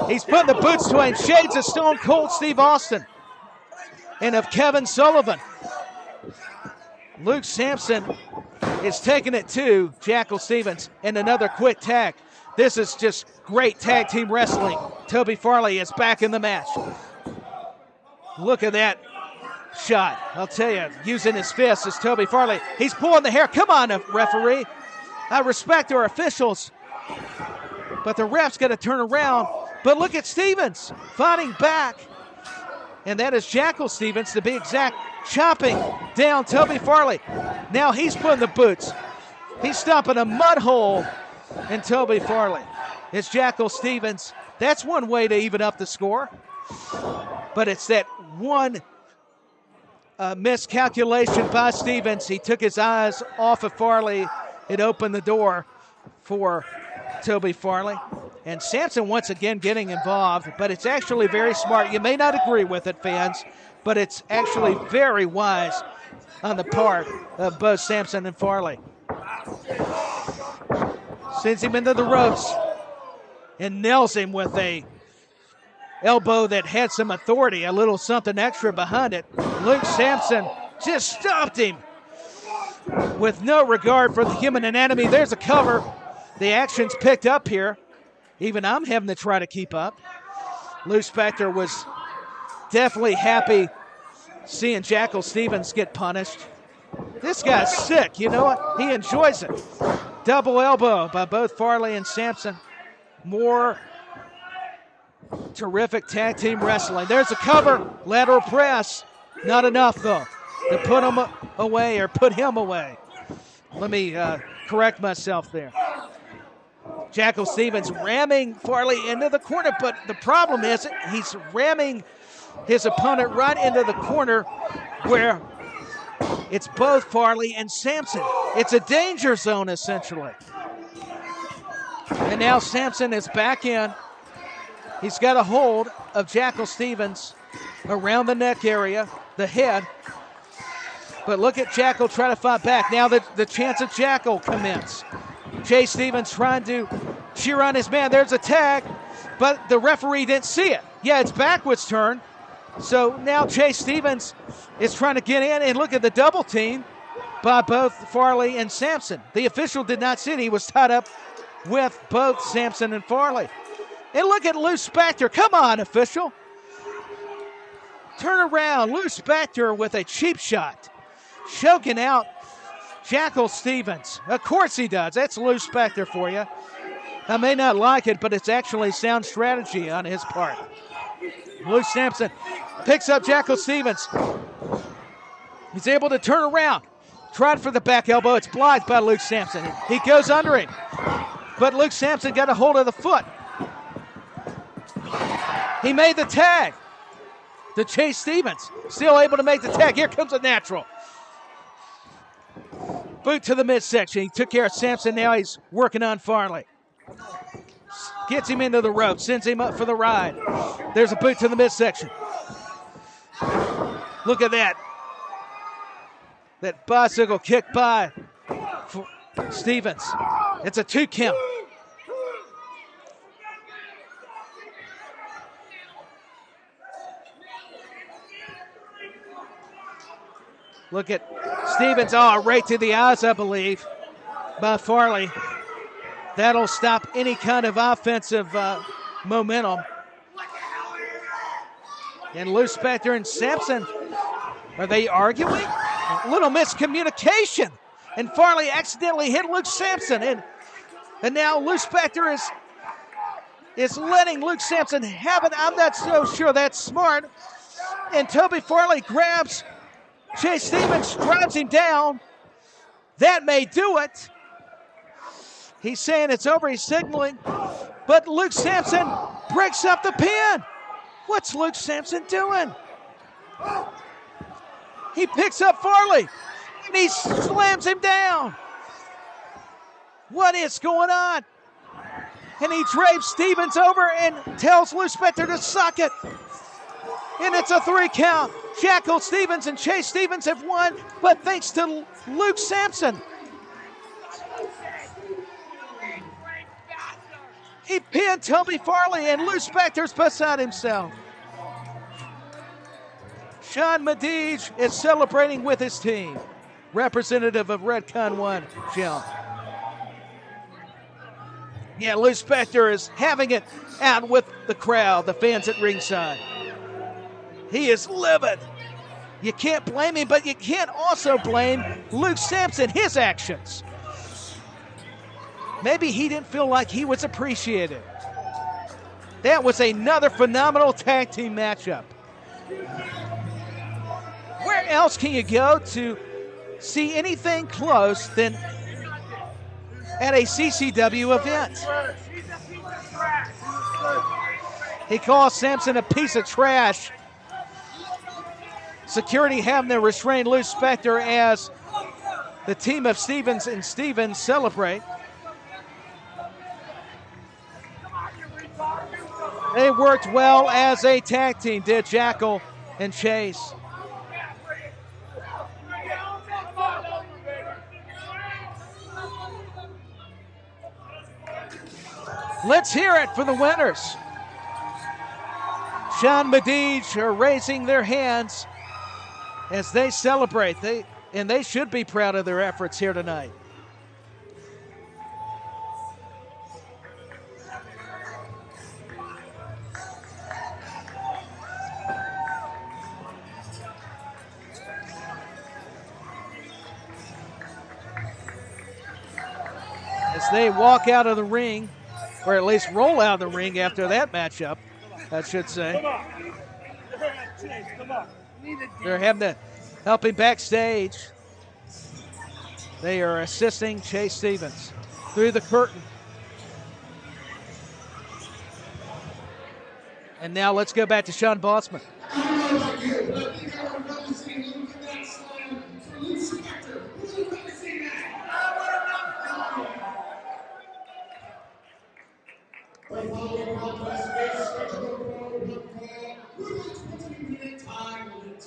S2: He's putting the boots to him. Shades of Stone Cold Steve Austin and of Kevin Sullivan. Luke Sampson is taking it to Jackal Stevens, and another quick tag. This is just great tag team wrestling. Toby Farley is back in the match. Look at that shot. I'll tell you, using his fists is Toby Farley. He's pulling the hair. Come on, referee. I respect our officials, but the ref's got to turn around. But look at Stevens fighting back. And that is Jackal Stevens, to be exact, chopping down Toby Farley. Now he's putting the boots. He's stomping a mud hole in Toby Farley. It's Jackal Stevens. That's one way to even up the score. But it's that one miscalculation by Stevens. He took his eyes off of Farley. It opened the door for Toby Farley. And Sampson once again getting involved, but it's actually very smart. You may not agree with it, fans, but it's actually very wise on the part of both Sampson and Farley. Sends him into the ropes and nails him with a elbow that had some authority, a little something extra behind it. Luke Sampson just stopped him with no regard for the human anatomy. There's a cover. The action's picked up here. Even I'm having to try to keep up. Lou Spector was definitely happy seeing Jackal Stevens get punished. This guy's sick, you know what? He enjoys it. Double elbow by both Farley and Sampson. More terrific tag team wrestling. There's a cover, lateral press. Not enough, though, to put him away or put him away. Let me correct myself there. Jackal Stevens ramming Farley into the corner, but the problem is he's ramming his opponent right into the corner where it's both Farley and Sampson. It's a danger zone, essentially. And now Sampson is back in. He's got a hold of Jackal Stevens around the neck area, the head. But look at Jackal try to fight back. Now the chance of Jackal commence. Chase Stevens trying to cheer on his man. There's a tag, but the referee didn't see it. Yeah, it's backwards turn. So now Chase Stevens is trying to get in, and look at the double team by both Farley and Sampson. The official did not see it. He was tied up with both Sampson and Farley. And look at Lou Spector. Come on, official. Turn around. Lou Spector with a cheap shot. Choking out Jackal Stevens. Of course he does. That's Lou Spector for you. I may not like it, but it's actually sound strategy on his part. Lou Sampson picks up Jackal Stevens. He's able to turn around. Tried for the back elbow. It's blocked by Luke Sampson. He goes under him. But Luke Sampson got a hold of the foot. He made the tag to Chase Stevens. Still able to make the tag. Here comes a natural. Boot to the midsection. He took care of Sampson. Now he's working on Farley. Gets him into the rope. Sends him up for the ride. There's a boot to the midsection. Look at that. That bicycle kick by Stevens. It's a 2 count. Look at Stevens. Oh, right to the eyes, I believe, by Farley. That'll stop any kind of offensive momentum. And Lou Spector and Sampson, are they arguing? A little miscommunication. And Farley accidentally hit Luke Sampson. And now Lou Spector is letting Luke Sampson have it. I'm not so sure that's smart. And Toby Farley grabs Chase Stevens, drives him down. That may do it. He's saying it's over, he's signaling. But Luke Sampson breaks up the pin. What's Luke Sampson doing? He picks up Farley and he slams him down. What is going on? And he drapes Stevens over and tells Lou Spector to suck it. And it's a 3 count. Jackal Stevens and Chase Stevens have won, but thanks to Luke Sampson. He pinned Toby Farley, and Lou Spector's beside himself. Sean Medege is celebrating with his team. Representative of Redcon 1, Jim. Yeah, Lou Spector is having it out with the crowd, the fans at ringside. He is livid. You can't blame him, but you can't also blame Luke Sampson, his actions. Maybe he didn't feel like he was appreciated. That was another phenomenal tag team matchup. Where else can you go to see anything close than at a CCW event? He calls Sampson a piece of trash. Security having to restrain Lou Spector as the team of Stevens and Stevens celebrate. They worked well as a tag team, did Jackal and Chase. Let's hear it for the winners. Sean Medege are raising their hands as they celebrate. They should be proud of their efforts here tonight. As they walk out of the ring, or at least roll out of the ring after that matchup, I should say.
S3: Come on.
S2: They're having to help him backstage. They are assisting Chase Stevens through the curtain. And now let's go back to Sean Bossman.
S1: I don't know about you, but I think I would rather see Luke in that slam for Lou Spector. Who would rather see that? By following contest is scheduled for the with a 20-minute time limit.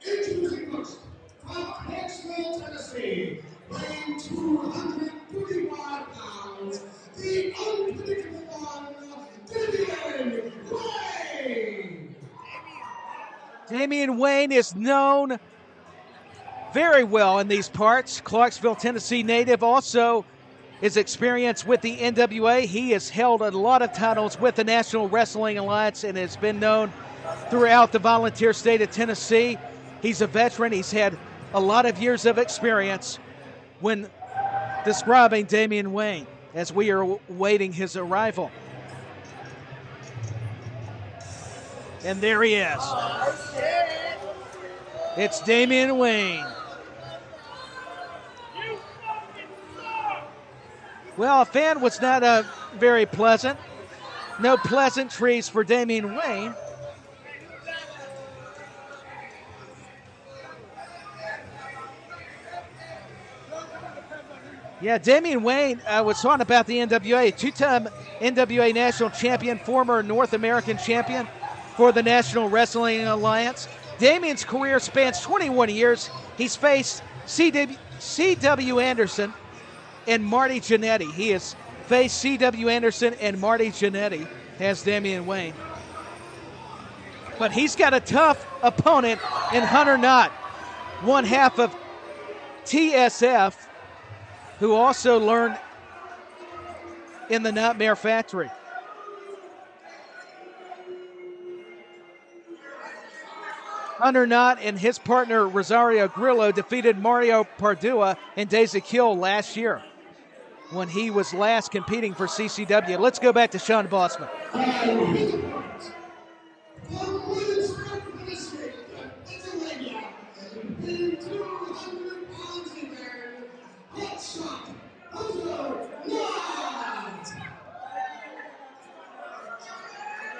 S1: Introducing first, from Nashville, Tennessee, weighing 235 pounds, the unpredictable one, Damian Wayne.
S2: Damian Wayne is known very well in these parts. Clarksville, Tennessee native, also his experience with the NWA. He has held a lot of titles with the National Wrestling Alliance and has been known throughout the volunteer state of Tennessee. He's a veteran. He's had a lot of years of experience when describing Damian Wayne as we are awaiting his arrival. And there he is. It's Damian Wayne. Well, a fan was not very pleasant. No pleasantries for Damian Wayne. Yeah, Damian Wayne was talking about the NWA, two-time NWA national champion, former North American champion for the National Wrestling Alliance. Damian's career spans 21 years. He's faced C.W. Anderson and Marty Jannetty. He has faced C.W. Anderson and Marty Jannetty, has Damian Wayne. But he's got a tough opponent in Hunter Knott, one half of TSF, who also learned in the Nightmare Factory. Hunter Knott and his partner Rosario Grillo defeated Mario Pardua and Daisy Kill last year when he was last competing for CCW. Let's go back to Sean Bossman.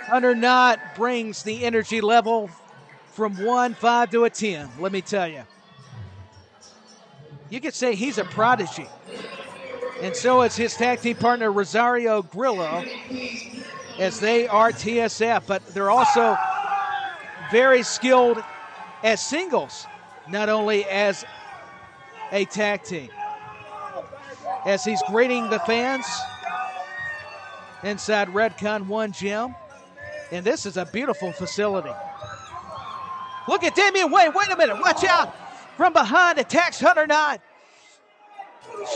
S2: Hunter Knott brings the energy level from 1-5 to a 10, let me tell you. You could say he's a prodigy. And so is his tag team partner, Rosario Grillo, as they are TSF. But they're also very skilled as singles, not only as a tag team. As he's greeting the fans inside Redcon 1 Gym. And this is a beautiful facility. Look at Damian Wayne. Wait a minute. Watch out. From behind, attacks Hunter Knott.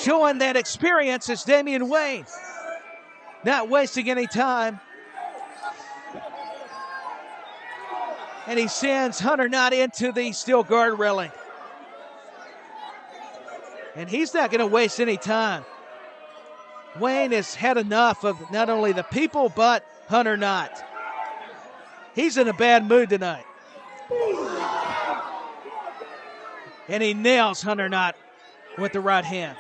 S2: Showing that experience is Damian Wayne. Not wasting any time. And he sends Hunter Knott into the steel guard railing. And he's not going to waste any time. Wayne has had enough of not only the people, but Hunter Knott. He's in a bad mood tonight. And he nails Hunter Knott with the right hand.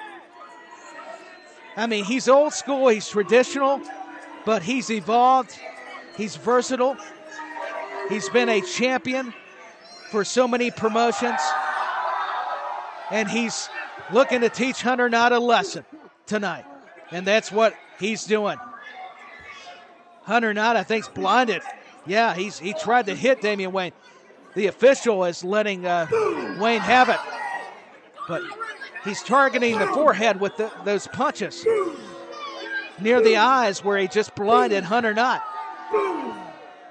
S2: I mean, he's old school, he's traditional, but he's evolved. He's versatile. He's been a champion for so many promotions. And he's looking to teach Hunter Knott a lesson tonight. And that's what he's doing. Hunter Knott, I think, is blinded. Yeah, he tried to hit Damian Wayne. The official is letting Wayne have it. But he's targeting the forehead with those punches near the eyes where he just blinded Hunter Knott.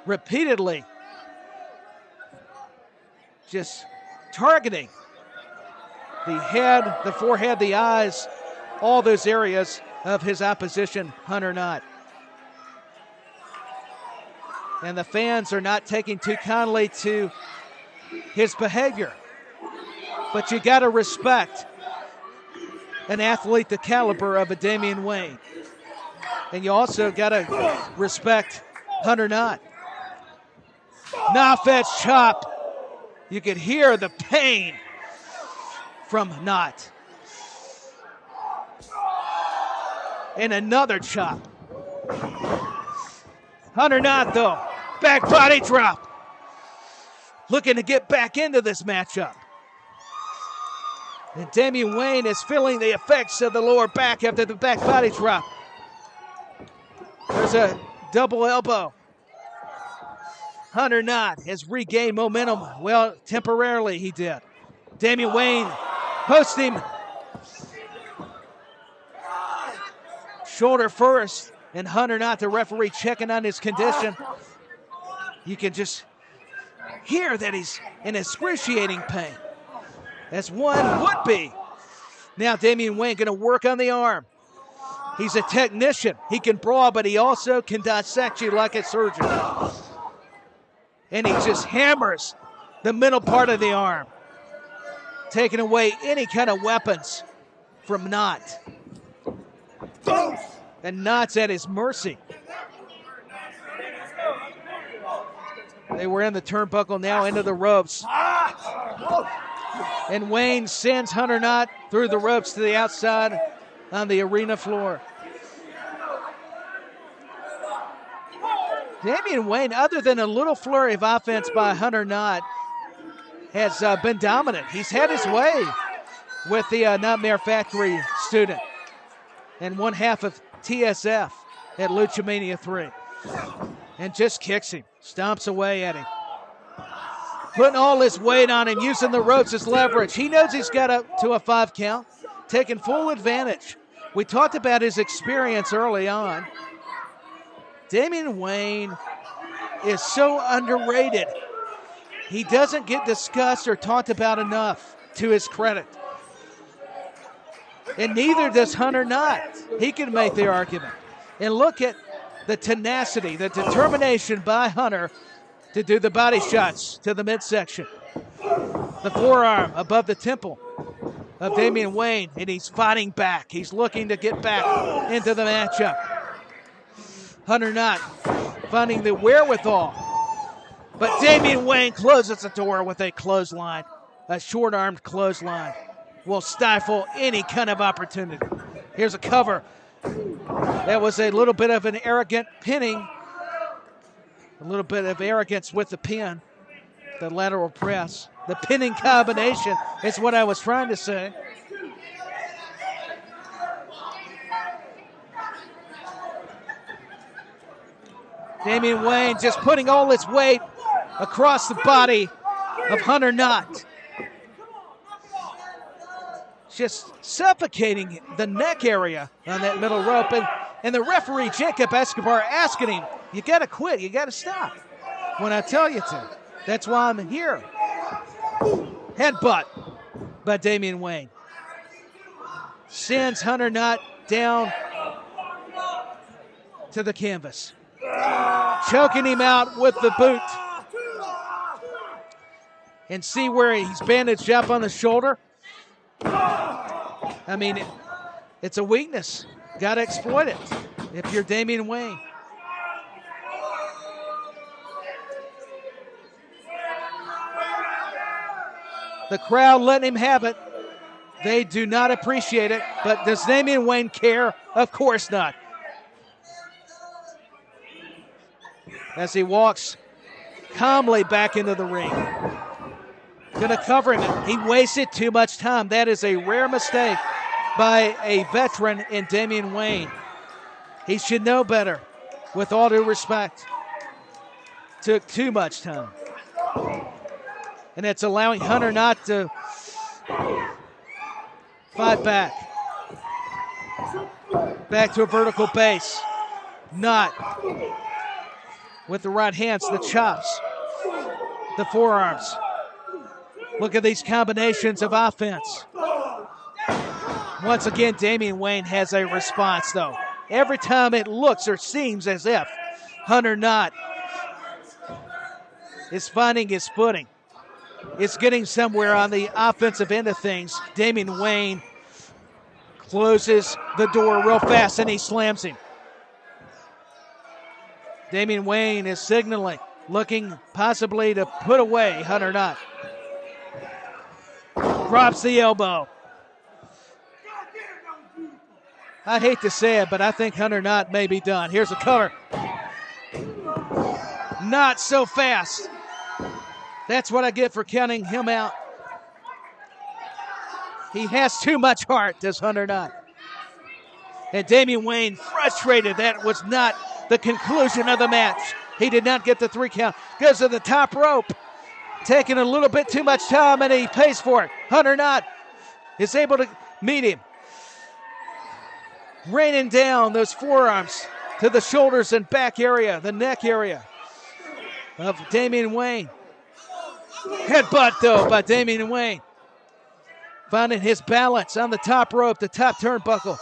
S2: Repeatedly. Just targeting the head, the forehead, the eyes, all those areas of his opposition, Hunter Knott. And the fans are not taking too kindly to his behavior. But you got to respect an athlete the caliber of a Damian Wayne. And you also got to respect Hunter Knott. Knife edge chop. You could hear the pain from Knott. And another chop. Hunter Knott, though, back body drop. Looking to get back into this matchup. And Damian Wayne is feeling the effects of the lower back after the back body drop. There's a double elbow. Hunter Knott has regained momentum. Well, temporarily he did. Damian Wayne posts him. Shoulder first. And Hunter Knott, the referee, checking on his condition. You can just hear that he's in excruciating pain, as one would be. Now Damian Wayne going to work on the arm. He's a technician. He can brawl, but he also can dissect you like a surgeon. And he just hammers the middle part of the arm, taking away any kind of weapons from Knott. And Knott's at his mercy. They were in the turnbuckle, now into the ropes. And Wayne sends Hunter Knott through the ropes to the outside on the arena floor. Damian Wayne, other than a little flurry of offense by Hunter Knott, has been dominant. He's had his way with the Nightmare Factory student and one half of TSF at Luchamaina 3. And just kicks him, stomps away at him. Putting all his weight on him, using the ropes as leverage. He knows he's got up to a 5 count, taking full advantage. We talked about his experience early on. Damian Wayne is so underrated. He doesn't get discussed or talked about enough, to his credit. And neither does Hunter Knott. He can make the argument. And look at the tenacity, the determination by Hunter to do the body shots to the midsection. The forearm above the temple of Damian Wayne, and he's fighting back. He's looking to get back into the matchup. Hunter Knott finding the wherewithal. But Damian Wayne closes the door with a clothesline. A short-armed clothesline will stifle any kind of opportunity. Here's a cover. That was a little bit of an arrogant pinning. A little bit of arrogance with the pin. The lateral press. The pinning combination is what I was trying to say. Damian Wayne just putting all his weight across the body of Hunter Knott. Just suffocating the neck area on that middle rope. And the referee, Jacob Escobar, asking him, you got to quit, you got to stop when I tell you to. That's why I'm here. Headbutt by Damian Wayne. Sends Hunter Knott down to the canvas. Choking him out with the boot. And see where he's bandaged up on the shoulder? I mean, it's a weakness. Got to exploit it if you're Damian Wayne. The crowd letting him have it. They do not appreciate it. But does Damian Wayne care? Of course not. As he walks calmly back into the ring. Going to cover him. He wasted too much time. That is a rare mistake by a veteran in Damian Wayne. He should know better, with all due respect. Took too much time. And it's allowing Hunter Knott to fight back. Back to a vertical base. Knott with the right hands, the chops, the forearms. Look at these combinations of offense. Once again, Damian Wayne has a response, though. Every time it looks or seems as if Hunter Knott is finding his footing, it's getting somewhere on the offensive end of things, Damian Wayne closes the door real fast and he slams him. Damian Wayne is signaling, looking possibly to put away Hunter Knott. Drops the elbow. I hate to say it, but I think Hunter Knott may be done. Here's a cover. Not so fast. That's what I get for counting him out. He has too much heart, does Hunter Knott. And Damian Wayne frustrated. That was not the conclusion of the match. He did not get the 3 count. Goes to the top rope. Taking a little bit too much time, and he pays for it. Hunter Knott is able to meet him. Raining down those forearms to the shoulders and back area, the neck area of Damian Wayne. Headbutt, though, by Damian Wayne. Finding his balance on the top rope, the top turnbuckle.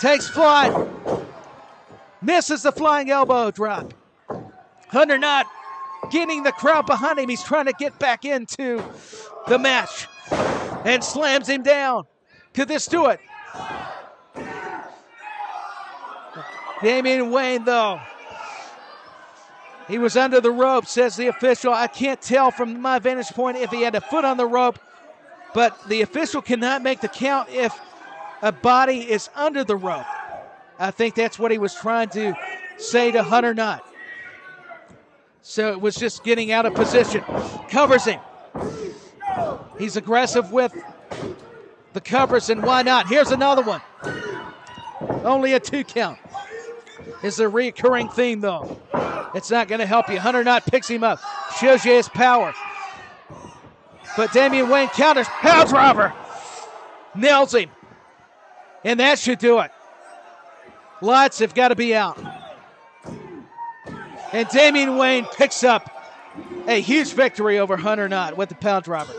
S2: Takes flight. Misses the flying elbow drop. Hunter Knott getting the crowd behind him. He's trying to get back into the match. And slams him down. Could this do it? Damian Wayne, though. He was under the rope, says the official. I can't tell from my vantage point if he had a foot on the rope, but the official cannot make the count if a body is under the rope. I think that's what he was trying to say to Hunter Knott. So it was just getting out of position. Covers him. He's aggressive with the covers, and why not? Here's another one. Only a 2 count. It's a recurring theme, though. It's not going to help you. Hunter Knott picks him up. Shows you his power. But Damian Wayne counters. Power driver. Nails him. And that should do it. Lights have got to be out. And Damian Wayne picks up a huge victory over Hunter Knott with the power driver.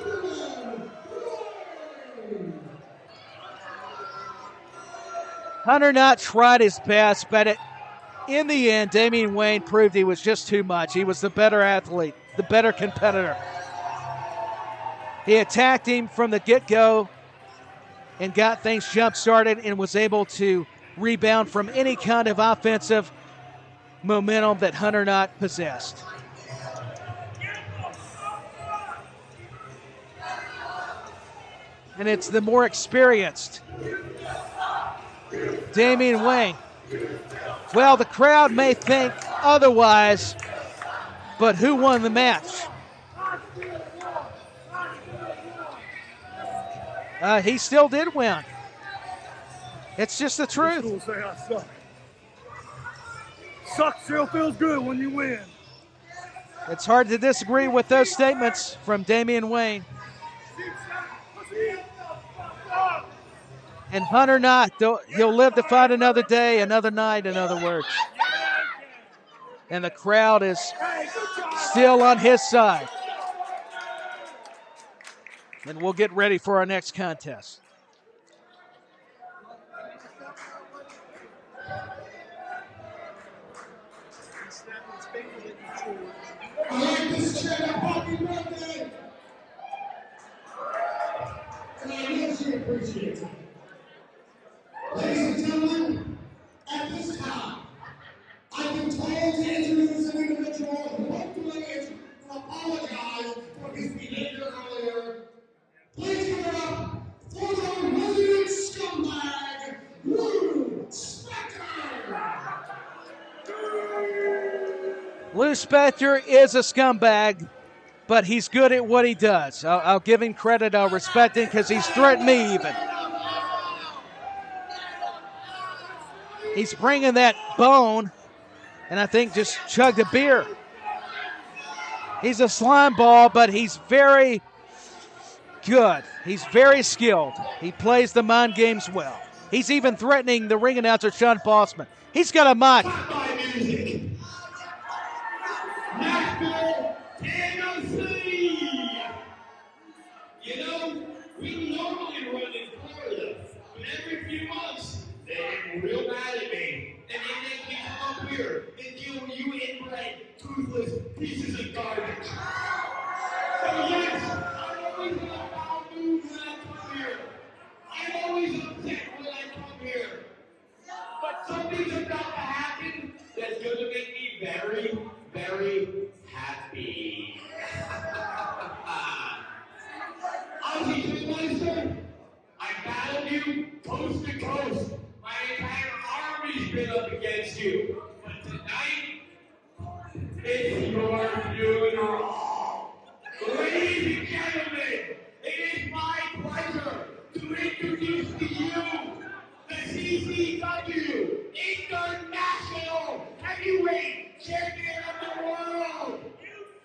S2: Hunter Knott tried his best, but in the end, Damian Wayne proved he was just too much. He was the better athlete, the better competitor. He attacked him from the get-go and got things jump-started and was able to rebound from any kind of offensive momentum that Hunter Knott possessed. And it's the more experienced Damian Wayne. Well, the crowd may think otherwise, but who won the match? He still did win. It's just the truth.
S3: Say I suck. Suck still feels good when you win.
S2: It's hard to disagree with those statements from Damian Wayne. And Hunter Knott, he'll live to fight another day, another night, in other words. And the crowd is still on his side. And we'll get ready for our next contest.
S1: I like this chair. Happy birthday. And I know she appreciates it. Ladies and gentlemen, at this time, I've been told to introduce an individual who hopefully is to apologize for his behavior earlier. Please give it up for the resident scumbag, Lou Spector.
S2: Lou Spector is a scumbag, but he's good at what he does. I'll give him credit. I'll respect him because he's threatened me even. He's bringing that bone, and I think just chugged a beer. He's a slime ball, but he's very good. He's very skilled. He plays the mind games well. He's even threatening the ring announcer, Sean Bossman. He's got a mic.
S1: Nashville, Tennessee. You know, we normally run in Florida, but every few months they get real mad at me, and then they can come up here and deal with you inbred, toothless pieces of garbage. So yes, I'm always in a foul mood when I come here. I'm always upset when I come here. But something's about to happen that's going to make me very, very happy. Ozzy Twinmeister, I battled you coast to coast. My entire army's been up against you. But tonight, it's your funeral. Ladies and gentlemen, it is my pleasure to introduce to you the CCW International Heavyweight Champion of the World.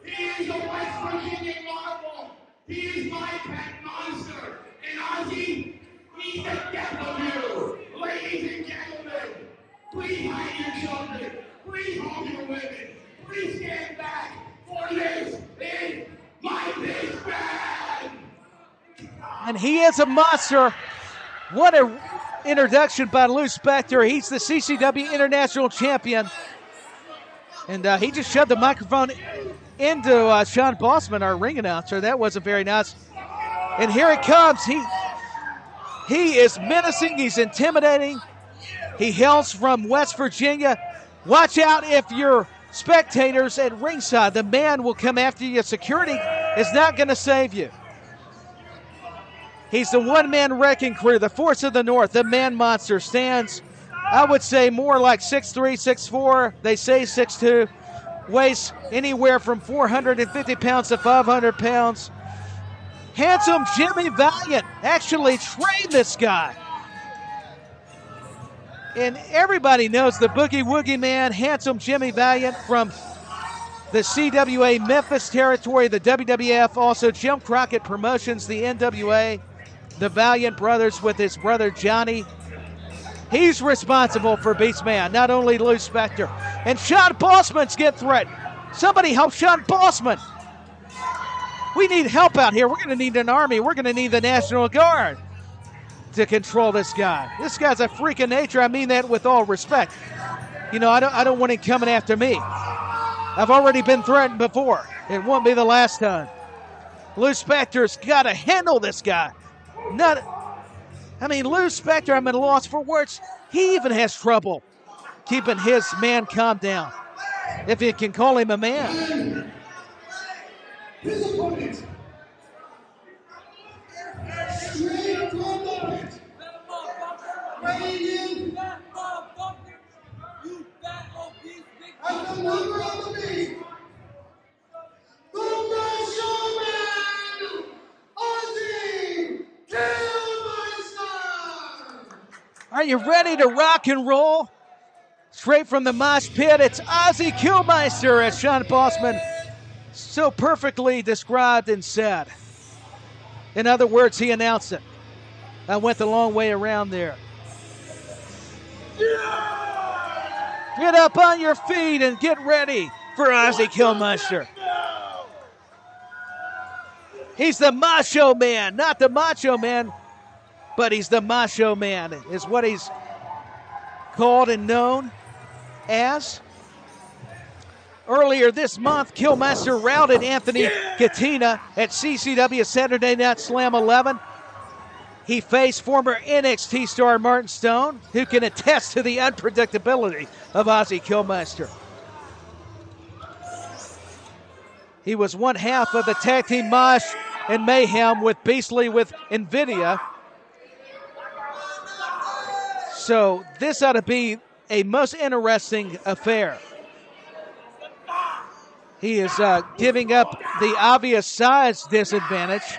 S1: He is a West Virginia marvel. He is my pet monster. And Ozzy, he's the death of you. Ladies and gentlemen, please hide your children. Please hold your women. Please stand back. For this is my Beastman.
S2: And he is a monster. What a introduction by Lou Spector. He's the CCW International Champion. And he just shoved the microphone into Sean Bossman, our ring announcer. That wasn't very nice. And here he comes. He is menacing. He's intimidating. He hails from West Virginia. Watch out if you're spectators at ringside. The man will come after you. Security is not going to save you. He's the one-man wrecking crew, the Force of the North, the man monster. Stands, I would say, more like 6'3", 6'4". They say 6'2". Weighs anywhere from 450 pounds to 500 pounds. Handsome Jimmy Valiant actually trained this guy. And everybody knows the Boogie Woogie Man, Handsome Jimmy Valiant from the CWA Memphis territory, the WWF, also Jim Crockett Promotions, the NWA, the Valiant Brothers with his brother Johnny. He's responsible for Beastman, not only Lou Spector. And Sean Bossman's getting threatened. Somebody help Sean Bossman. We need help out here. We're going to need an army. We're going to need the National Guard to control this guy. This guy's a freak of nature. I mean that with all respect. You know, I don't want him coming after me. I've already been threatened before. It won't be the last time. Lou Spector's got to handle this guy. Lou Spector, I'm at a loss for words. He even has trouble keeping his man calm down, if you can call him a man.
S1: His opponent, straight from the pit, weighing in as the number of the beast, the National Man, Ozzy Killmeister.
S2: Are you ready to rock and roll? Straight from the mosh pit, it's Ozzy Killmeister, as Sean Bossman so perfectly described and said. In other words, he announced it. I went the long way around there. Get up on your feet and get ready for Ozzy Killmeister. He's the Macho Man, not the Macho Man, but he's the Macho Man, is what he's called and known as. Earlier this month, Killmeister routed Anthony Katina at CCW Saturday Night Slam 11. He faced former NXT star Martin Stone, who can attest to the unpredictability of Ozzy Killmeister. He was one half of the tag team Mosh and Mayhem with Beastly with NVIDIA. So this ought to be a most interesting affair. He is giving up the obvious size disadvantage.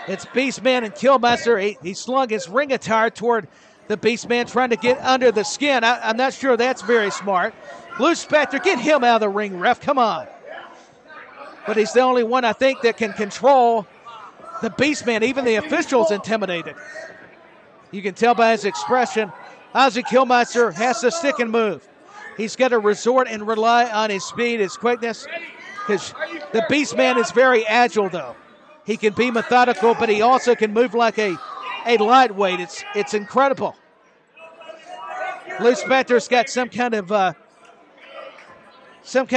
S2: It's Beastman and Killmeister. He slung his ring attire toward the Beastman, trying to get under the skin. I'm not sure that's very smart. Lou Spector, get him out of the ring, ref. Come on. But he's the only one, I think, that can control the Beastman. Even the official's intimidated. You can tell by his expression, Ozzy Killmeister has to stick and move. He's got to resort and rely on his speed, his quickness, because the Beastman is very agile, though. He can be methodical, but he also can move like a lightweight. It's incredible. Lou Spector's got some kind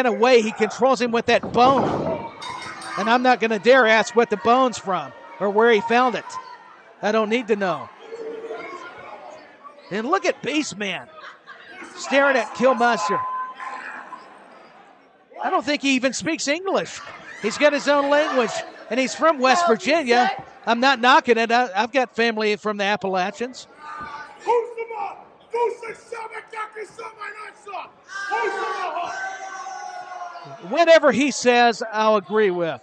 S2: of way he controls him with that bone. And I'm not going to dare ask what the bone's from or where he found it. I don't need to know. And look at Beastman staring at Killmeister. I don't think he even speaks English. He's got his own language, and he's from West Virginia. I'm not knocking it. I've got family from the Appalachians. Whatever he says, I'll agree with.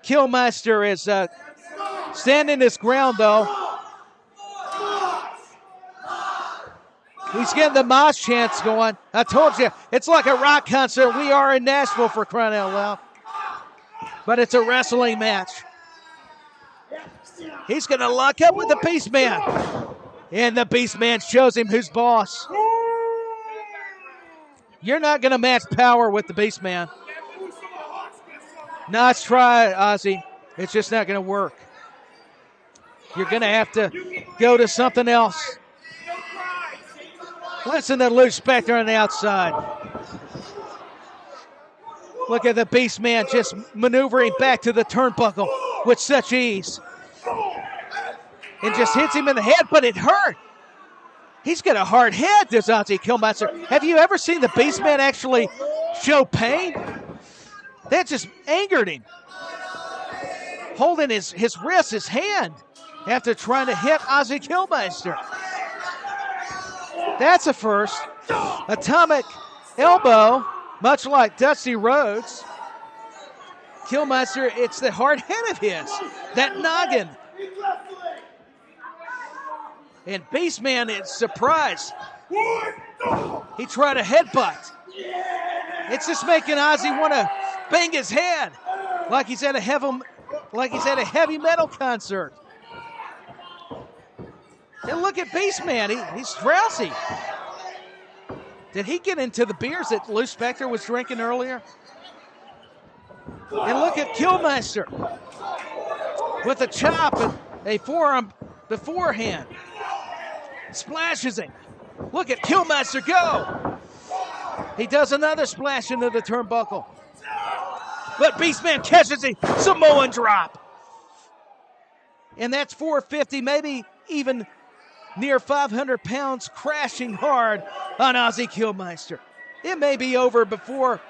S2: Killmeister is standing his ground, though. He's getting the mosh chants going. I told you, it's like a rock concert. We are in Nashville, for crying out loud. But it's a wrestling match. He's going to lock up with the Beastman. And the Beastman shows him who's boss. You're not going to match power with the Beastman. Nice try, Ozzy. It's just not going to work. You're going to have to go to something else. Listen to Lou Spector on the outside. Look at the Beastman just maneuvering back to the turnbuckle with such ease. And just hits him in the head, but it hurt. He's got a hard head, does Ozzy Killmeister. Have you ever seen the Beastman actually show pain? That just angered him. Holding his wrist, his hand, after trying to hit Ozzy Killmeister. That's a first. Atomic elbow, much like Dusty Rhodes. Killmeister, it's the hard head of his, that noggin. And Beastman is surprised. He tried a headbutt. It's just making Ozzy want to bang his head like he's at a heavy metal concert. And look at Beastman. He's drowsy. Did he get into the beers that Lou Spector was drinking earlier? And look at Killmeister with a chop and a forearm beforehand. Splashes him. Look at Killmeister go. He does another splash into the turnbuckle. but Beastman catches a Samoan drop. And that's 450, maybe even near 500 pounds, crashing hard on Ozzy Killmeister. It may be over before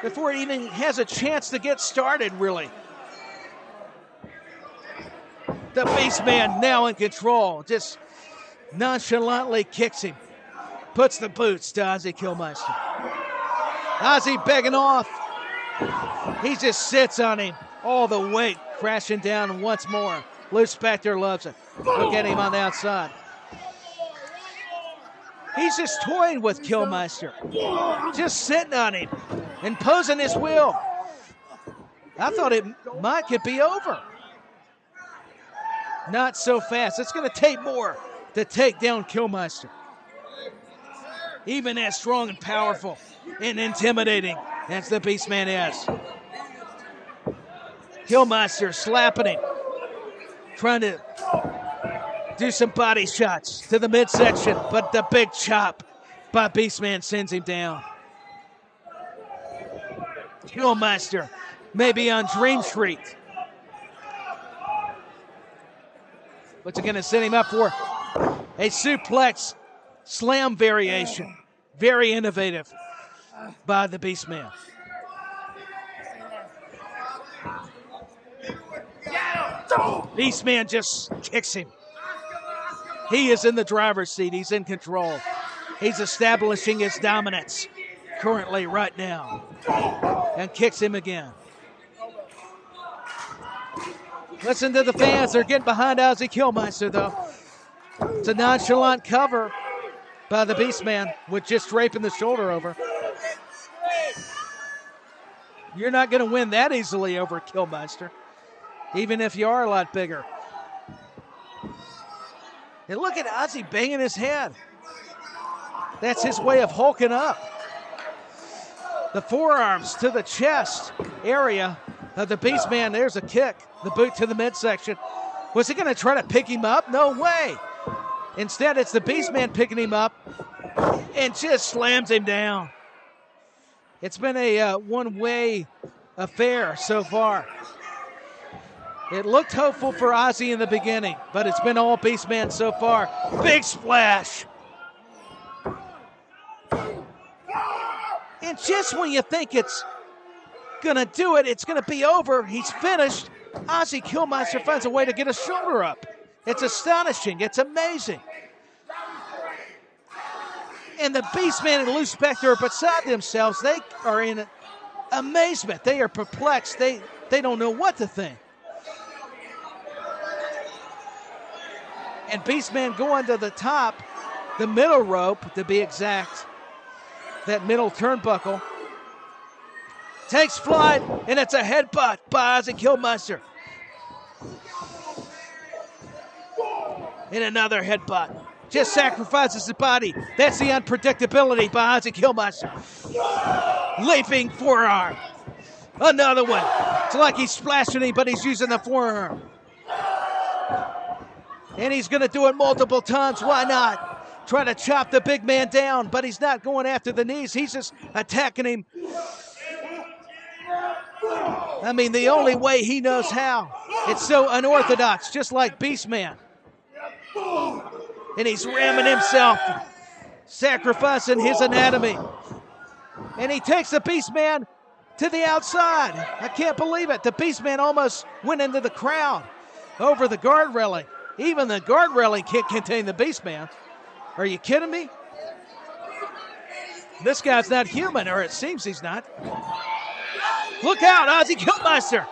S2: it even has a chance to get started, really. The Beastman now in control, just nonchalantly kicks him, puts the boots to Ozzy Killmeister. Ozzy begging off. He just sits on him, all the weight crashing down once more. Lou Spector loves it. Look at him on the outside. He's just toying with Killmeister, just sitting on him, imposing his will. I thought it could be over. Not so fast. It's going to take more to take down Killmeister. Even as strong and powerful and intimidating as the Beastman is. Killmeister slapping him, trying to do some body shots to the midsection, but the big chop by Beastman sends him down. Killmeister maybe on Dream Street. What's it going to set him up for? A suplex slam variation. Very innovative by the Beastman. Beastman just kicks him. He is in the driver's seat. He's in control. He's establishing his dominance currently right now. And kicks him again. Listen to the fans. They're getting behind Ozzy Killmeister, though. It's a nonchalant cover by the Beastman with just draping the shoulder over. You're not going to win that easily over Killmeister, even if you are a lot bigger. And look at Ozzy banging his head. That's his way of hulking up. The forearms to the chest area of the Beastman. There's a kick. The boot to the midsection. Was he going to try to pick him up? No way. Instead, it's the Beastman picking him up and just slams him down. It's been a one-way affair so far. It looked hopeful for Ozzy in the beginning, but it's been all Beastman so far. Big splash. And just when you think it's going to do it, it's going to be over, he's finished, Ozzy Killmeister finds a way to get his shoulder up. It's astonishing. It's amazing. And the Beastman and Lou Spector are beside themselves. They are in amazement. They are perplexed. They don't know what to think. And Beastman going to the top, the middle rope to be exact, that middle turnbuckle. Takes flight, and it's a headbutt by Ozzy Killmeister. And another headbutt. Just sacrifices the body. That's the unpredictability by Ozzy Killmeister. Leaping forearm. Another one. It's like he's splashing him, but he's using the forearm. And he's going to do it multiple times. Why not? Try to chop the big man down, but he's not going after the knees. He's just attacking him. I mean, the only way he knows how. It's so unorthodox, just like Beastman. And he's ramming himself, sacrificing his anatomy. And he takes the Beastman to the outside. I can't believe it. The Beastman almost went into the crowd over the guard railing. Even the guard railing can't contain the Beastman. Are you kidding me? This guy's not human, or it seems he's not. Look out, Ozzy Killmeister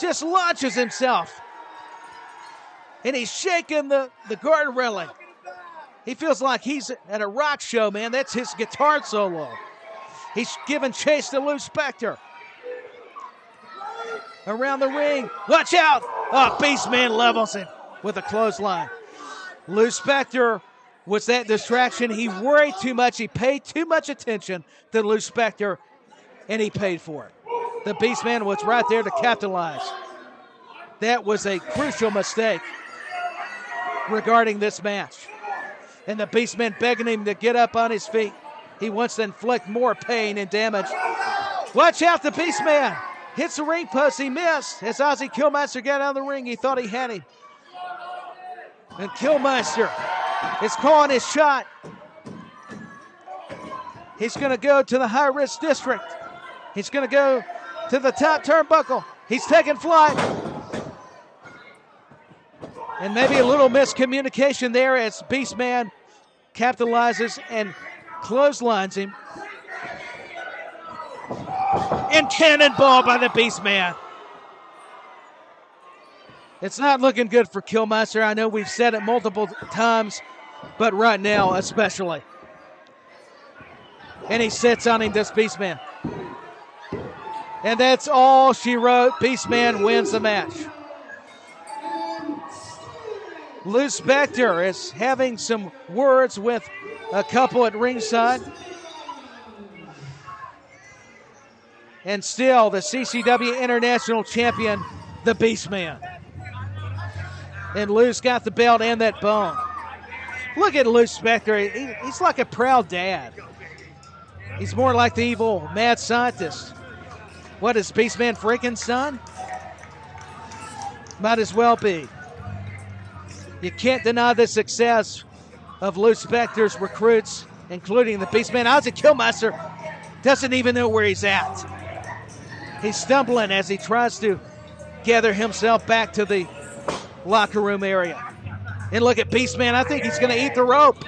S2: just launches himself. And he's shaking the guard railing. He feels like he's at a rock show, man. That's his guitar solo. He's giving chase to Lou Spector. Around the ring. Watch out. Oh, Beastman levels him with a clothesline. Lou Spector was that distraction. He worried too much. He paid too much attention to Lou Spector, and he paid for it. The Beastman was right there to capitalize. That was a crucial mistake regarding this match. And the Beastman begging him to get up on his feet. He wants to inflict more pain and damage. Watch out, the Beastman hits the ring post. He missed. As Ozzy Killmaster got out of the ring, he thought he had him. And Killmaster is calling his shot. He's going to go to the high-risk district. He's going to go to the top turnbuckle. He's taking flight. And maybe a little miscommunication there as Beastman capitalizes and clotheslines him. And cannonball by the Beastman. It's not looking good for Killmaster. I know we've said it multiple times, but right now especially. And he sits on him, this Beastman. And that's all she wrote. Beastman wins the match. Lou Spector is having some words with a couple at ringside. And still the CCW International Champion, the Beastman. And Lou's got the belt and that bone. Look at Lou Spector. He's like a proud dad. He's more like the evil mad scientist. What is Beastman freaking son? Might as well be. You can't deny the success of Lou Spector's recruits, including the Beastman. Ozzy Killmaster doesn't even know where he's at. He's stumbling as he tries to gather himself back to the locker room area. And look at Beastman. I think he's going to eat the rope.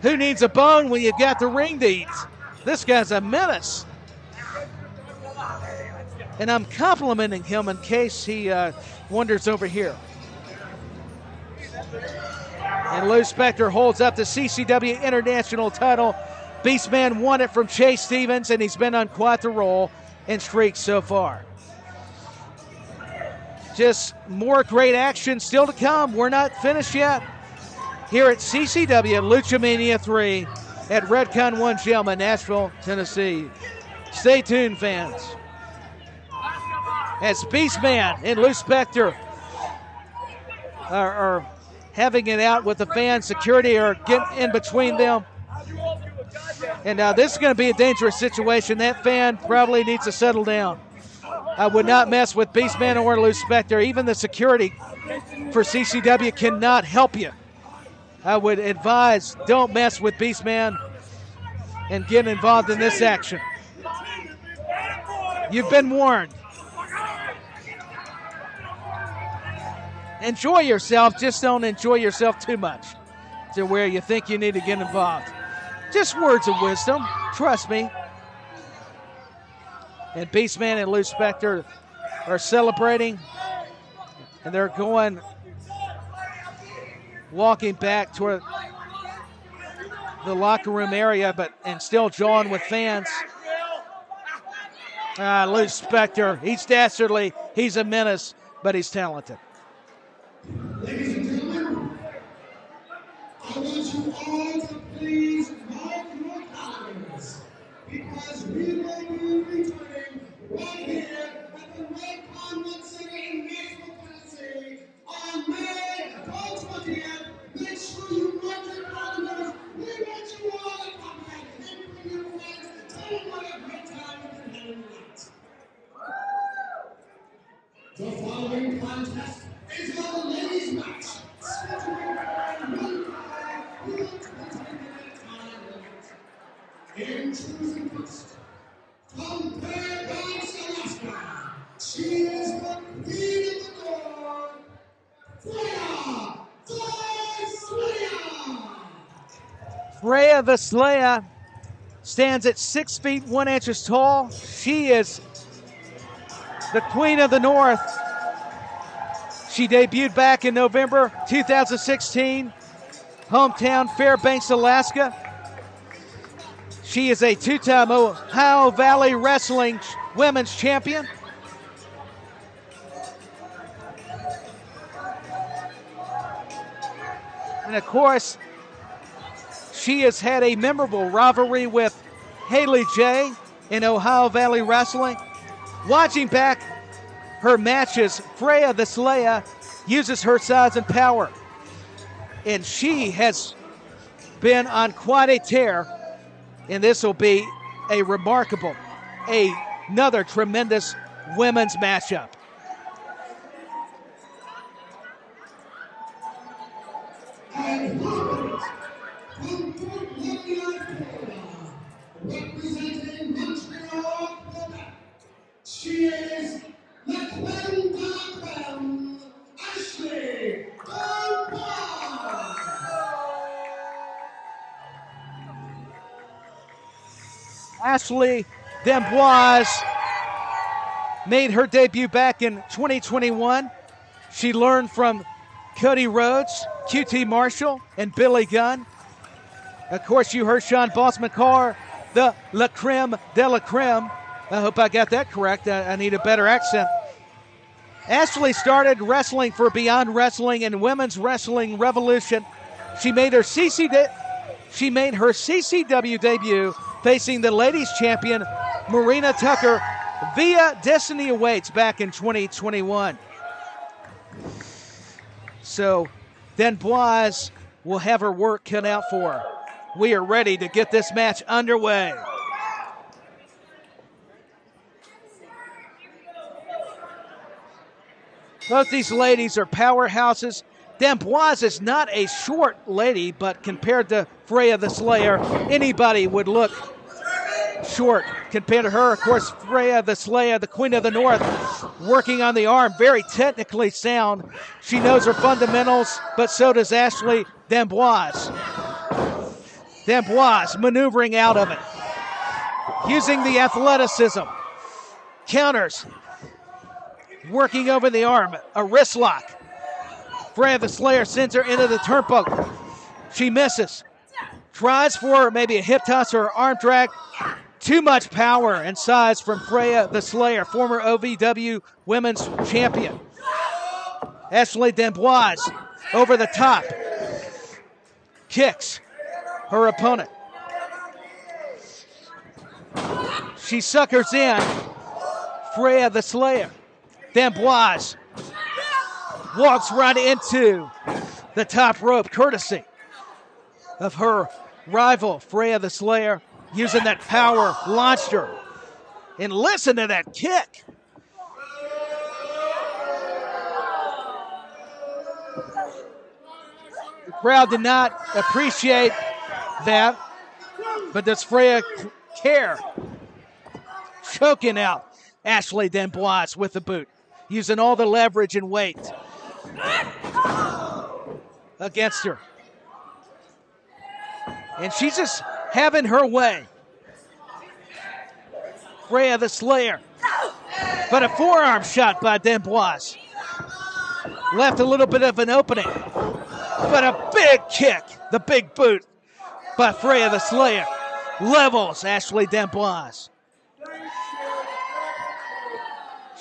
S2: Who needs a bone when you've got the ring to eat? This guy's a menace. And I'm complimenting him in case he wanders over here. And Lou Spector holds up the CCW International title. Beastman won it from Chase Stevens, and he's been on quite the roll and streak so far. Just more great action still to come. We're not finished yet. Here at CCW Luchamaina 3 at Redcon 1 Gym in Nashville, Tennessee. Stay tuned, fans. As Beastman and Lou Spector are having it out with the fans, security are getting in between them. And this is going to be a dangerous situation. That fan probably needs to settle down. I would not mess with Beastman or Lou Spector. Even the security for CCW cannot help you. I would advise don't mess with Beastman and get involved in this action. You've been warned. Enjoy yourself, just don't enjoy yourself too much to where you think you need to get involved. Just words of wisdom, trust me. And Beastman and Lou Spector are celebrating, and they're walking back toward the locker room area, and still jawing with fans. Lou Spector, he's dastardly, he's a menace, but he's talented.
S1: Ladies and gentlemen, I want you all to please mark your calendars because we will be returning right here at the Redcon 1 Center in Nashville, Tennessee on May 20th. Make sure you mark your calendars. We want you all to come back and bring your friends. Tell them what a great time you're having tonight. The following contest is our ladies' match. Introducing first, compared by Alaska, she is the queen of the door, Freya the Slayer.
S2: Freya the Slayer stands at 6 feet 1 inches tall. She is the Queen of the North. She debuted back in November 2016, hometown Fairbanks, Alaska. She is a two-time Ohio Valley Wrestling Women's Champion. And of course, she has had a memorable rivalry with Haley J in Ohio Valley Wrestling. Watching back her matches, Freya the Slayer uses her size and power. And she has been on quite a tear. And this will be a remarkable, a Another tremendous women's matchup.
S1: And from Fort Lauderdale, representing Montreal, Quebec, she is Luchamaina Ashley Bombard.
S2: Ashley D'Amboise made her debut back in 2021. She learned from Cody Rhodes, QT Marshall, and Billy Gunn. Of course, you heard Sean Boss-McCarr, the La Creme de la Creme. I hope I got that correct. I need a better accent. Ashley started wrestling for Beyond Wrestling and Women's Wrestling Revolution. She made her CCW debut facing the ladies champion Marina Tucker via Destiny Awaits back in 2021. So D'Amboise will have her work cut out for her. We are ready to get this match underway. Both these ladies are powerhouses. D'Amboise is not a short lady, but compared to Freya the Slayer, anybody would look short compared to her. Of course, Freya the Slayer, the Queen of the North, working on the arm, very technically sound. She knows her fundamentals, but so does Ashley D'Amboise. D'Amboise maneuvering out of it, using the athleticism, counters, working over the arm, a wrist lock. Freya the Slayer sends her into the turnbuckle. She misses. Tries for maybe a hip toss or arm drag. Too much power and size from Freya the Slayer, former OVW Women's Champion. Ashley D'Amboise over the top. Kicks her opponent. She suckers in Freya the Slayer. D'Amboise walks right into the top rope, courtesy of her rival, Freya the Slayer, using that power, launched her. And listen to that kick. The crowd did not appreciate that, but does Freya care? Choking out Ashley D'Amboise with the boot, using all the leverage and weight against her. And she's just having her way. Freya the Slayer. But a forearm shot by D'Amboise. Left a little bit of an opening. But a big kick, the big boot by Freya the Slayer. Levels Ashley D'Amboise.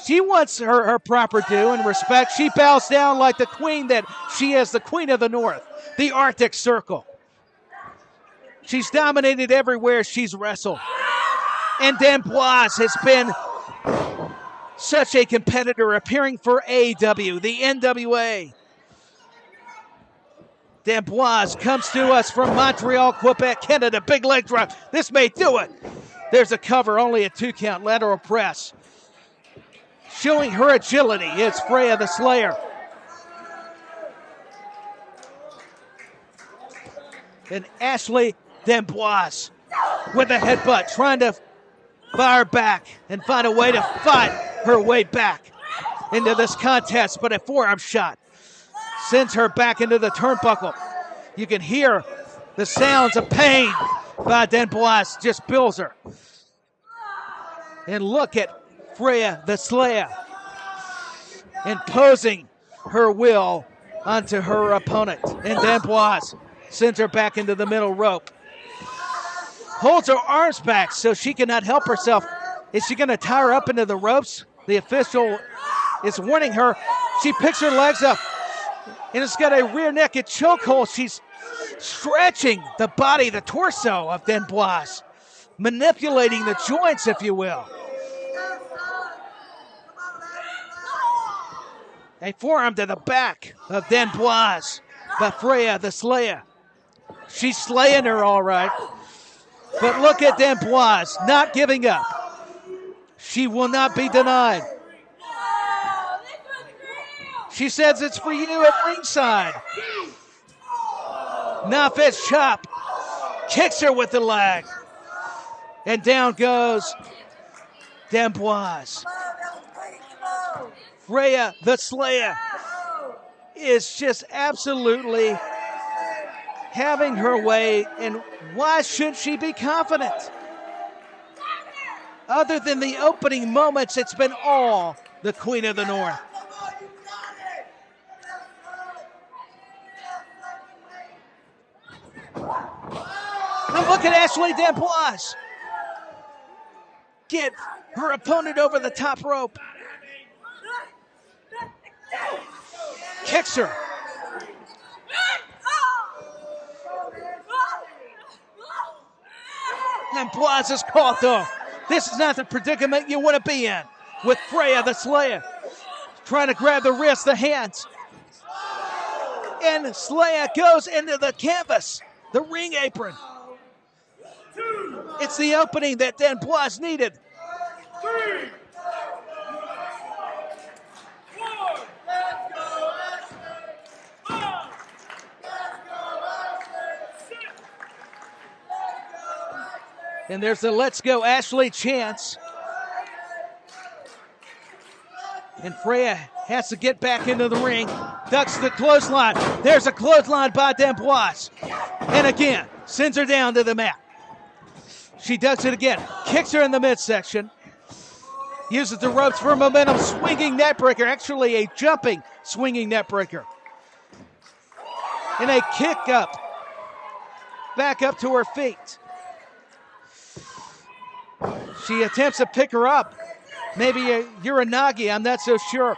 S2: She wants her proper due and respect. She bows down like the queen that she is, the Queen of the North, the Arctic Circle. She's dominated everywhere she's wrestled. And D'Amboise has been such a competitor, appearing for AEW, the NWA. D'Amboise comes to us from Montreal, Quebec, Canada. Big leg drop. This may do it. There's a cover, only a 2 count, lateral press. Showing her agility is Freya the Slayer. And Ashley D'Amboise with a headbutt, trying to fire back and find a way to fight her way back into this contest, but a forearm shot sends her back into the turnbuckle. You can hear the sounds of pain by D'Amboise, just bills her. And look at Freya the Slayer imposing her will onto her opponent. And D'Amboise sends her back into the middle rope. Holds her arms back so she cannot help herself. Is she going to tie her up into the ropes? The official is warning her. She picks her legs up and it's got a rear naked chokehold. She's stretching the body, the torso of D'Amboise, manipulating the joints, if you will. A forearm to the back of D'Amboise by Freya the Slayer. She's slaying her all right. But look at D'Amboise not giving up. She will not be denied. She says it's for you at ringside. Nafez chop. Kicks her with the leg. And down goes D'Amboise. Freya, the Slayer, is just absolutely having her way. And why should she be confident? Other than the opening moments, it's been all the Queen of the North. And look at Ashley D'Amboise get her opponent over the top rope. Kicks her. D'Amboise is caught though. This is not the predicament you want to be in with Freya the Slayer. Trying to grab the wrist, the hands. And Slayer goes into the canvas, the ring apron. It's the opening that D'Amboise needed.
S3: 3, 4, let's go, Ashley. 5, let's go, Ashley. 6, let's go, Ashley.
S2: And there's the Let's Go Ashley chants. And Freya has to get back into the ring. Ducks the clothesline. There's a clothesline by D'Amboise. And again, sends her down to the mat. She does it again. Kicks her in the midsection. Uses the ropes for momentum. Swinging neckbreaker. Actually a jumping swinging neckbreaker. And a kick up. Back up to her feet. She attempts to pick her up. Maybe a Uranagi, I'm not so sure.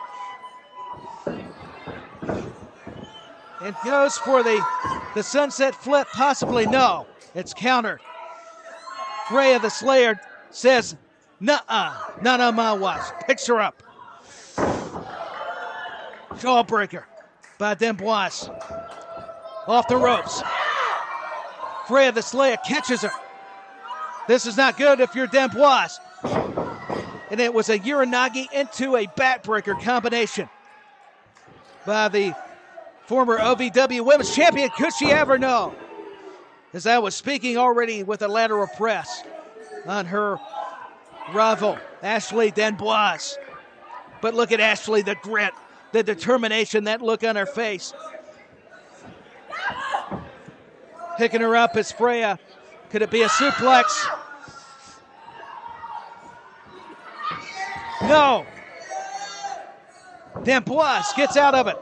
S2: And goes for the sunset flip, possibly no. It's countered. Freya the Slayer says, nuh-uh, not on my watch. Picks her up. Jawbreaker by D'Amboise. Off the ropes. Freya the Slayer catches her. This is not good if you're D'Amboise. And it was a Uranagi into a backbreaker combination by the former OVW Women's Champion. Could she ever know? As I was speaking already with a lateral press on her rival, Ashley D'Amboise. But look at Ashley, the grit, the determination, that look on her face. Picking her up as Freya. Could it be a suplex? No. D'Amboise gets out of it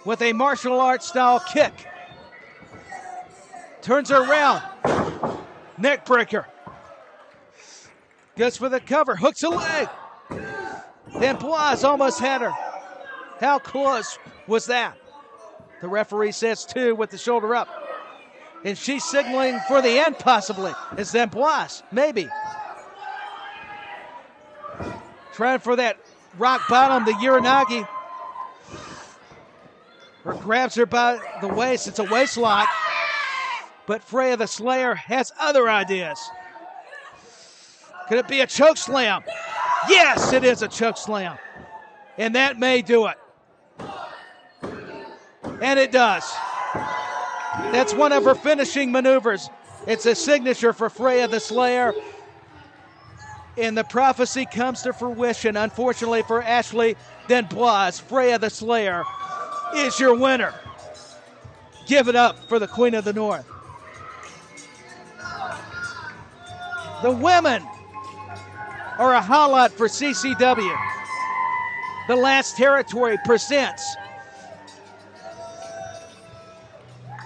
S2: with a martial arts style kick. Turns her around. Neck breaker. Goes for the cover. Hooks a leg. D'Amboise almost had her. How close was that? The referee says 2 with the shoulder up. And she's signaling for the end possibly. It's D'Amboise. Maybe. Trying for that rock bottom, the Uranagi. Or grabs her by the waist. It's a waist lock. But Freya the Slayer has other ideas. Could it be a choke slam? Yes, it is a choke slam. And that may do it. And it does. That's one of her finishing maneuvers. It's a signature for Freya the Slayer. And the prophecy comes to fruition, unfortunately for Ashley D'Amboise. Freya the Slayer is your winner. Give it up for the Queen of the North. The women are a highlight for CCW. The Last Territory presents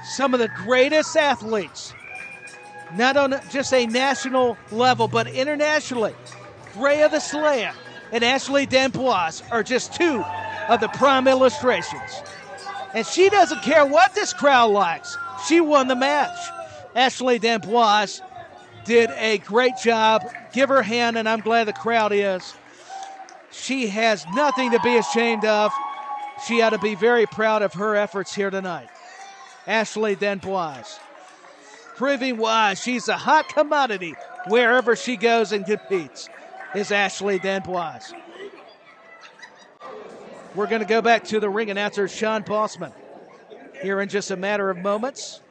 S2: some of the greatest athletes, not on just a national level, but internationally. Freya the Slayer and Ashley D'Amboise are just 2 of the prime illustrations. And she doesn't care what this crowd likes. She won the match. Ashley D'Amboise did a great job. Give her a hand, and I'm glad the crowd is. She has nothing to be ashamed of. She ought to be very proud of her efforts here tonight. Ashley D'Amboise, proving why she's a hot commodity wherever she goes and competes, is Ashley D'Amboise. We're going to go back to the ring announcer, Sean Bossman, here in just a matter of moments.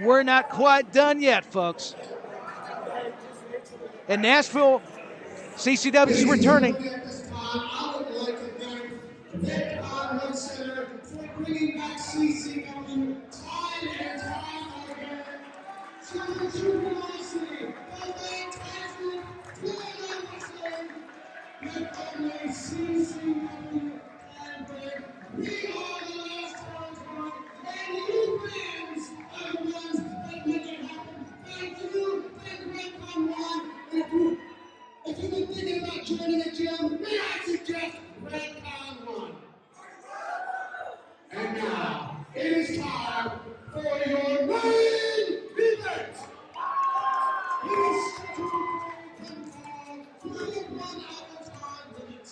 S2: We're not quite done yet, folks. In Nashville, CCW is returning.
S1: At this time, I would like to thank Vic Conrad Center for bringing back CCW time and time again. So the curiosity, the fantastic, with only CCW and Vic, we are the last times one, and you fans are the ones that make it happen. Thank you, thank Vic Conrad. If you've been thinking about joining a gym, may I suggest Red Con Run? And now, it is time for your main event. It is scheduled for 1 hour time limit,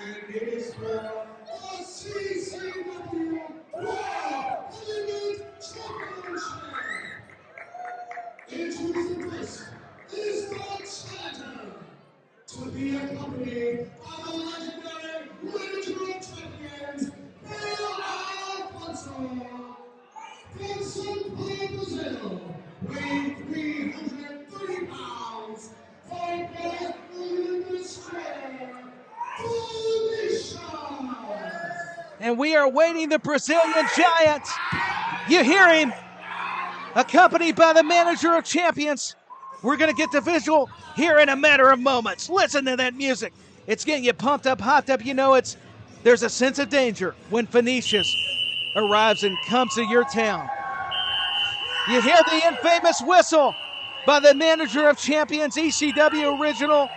S1: and it is for the CCW World Heavyweight Championship. Introducing this is the challenger, to be accompanied by the legendary manager of champions, Freya from São Paulo, Brazil, weighing 330 pounds, fighting for the square,
S2: And we are waiting the Brazilian Giant. You hear him, accompanied by the manager of champions. We're going to get the visual here in a matter of moments. Listen to that music. It's getting you pumped up, hopped up. You know, there's a sense of danger when Phoenicius arrives and comes to your town. You hear the infamous whistle by the manager of champions, ECW original,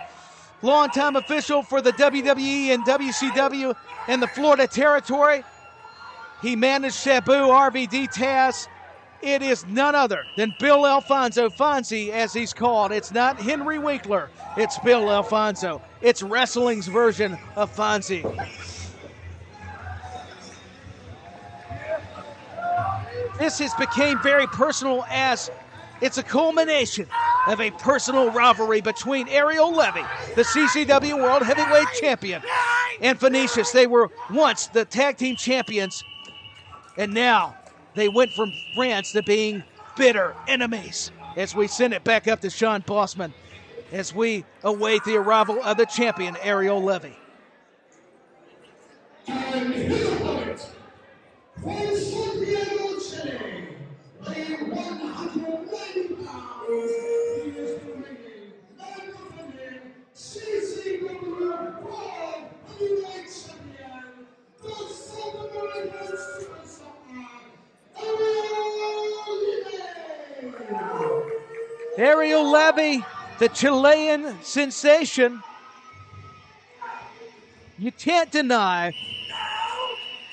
S2: longtime official for the WWE and WCW in the Florida territory. He managed Sabu, RVD, Taz. It is none other than Bill Alfonso, Fonzie as he's called. It's not Henry Winkler, it's Bill Alfonso. It's wrestling's version of Fonzie. This has become very personal as it's a culmination of a personal rivalry between Ariel Levy, the CCW World Heavyweight Champion, and Phoenicius. They were once the tag team champions, and now they went from friends to being bitter enemies. As we send it back up to Sean Bossman as we await the arrival of the champion, Ariel Levy.
S1: And his opponent, from Santiago, Chile, weighing 190 pounds, he is the reigning, non-defending CCW World Heavyweight Champion, the South American Superstar,
S2: Ariel Levy, the Chilean sensation. You can't deny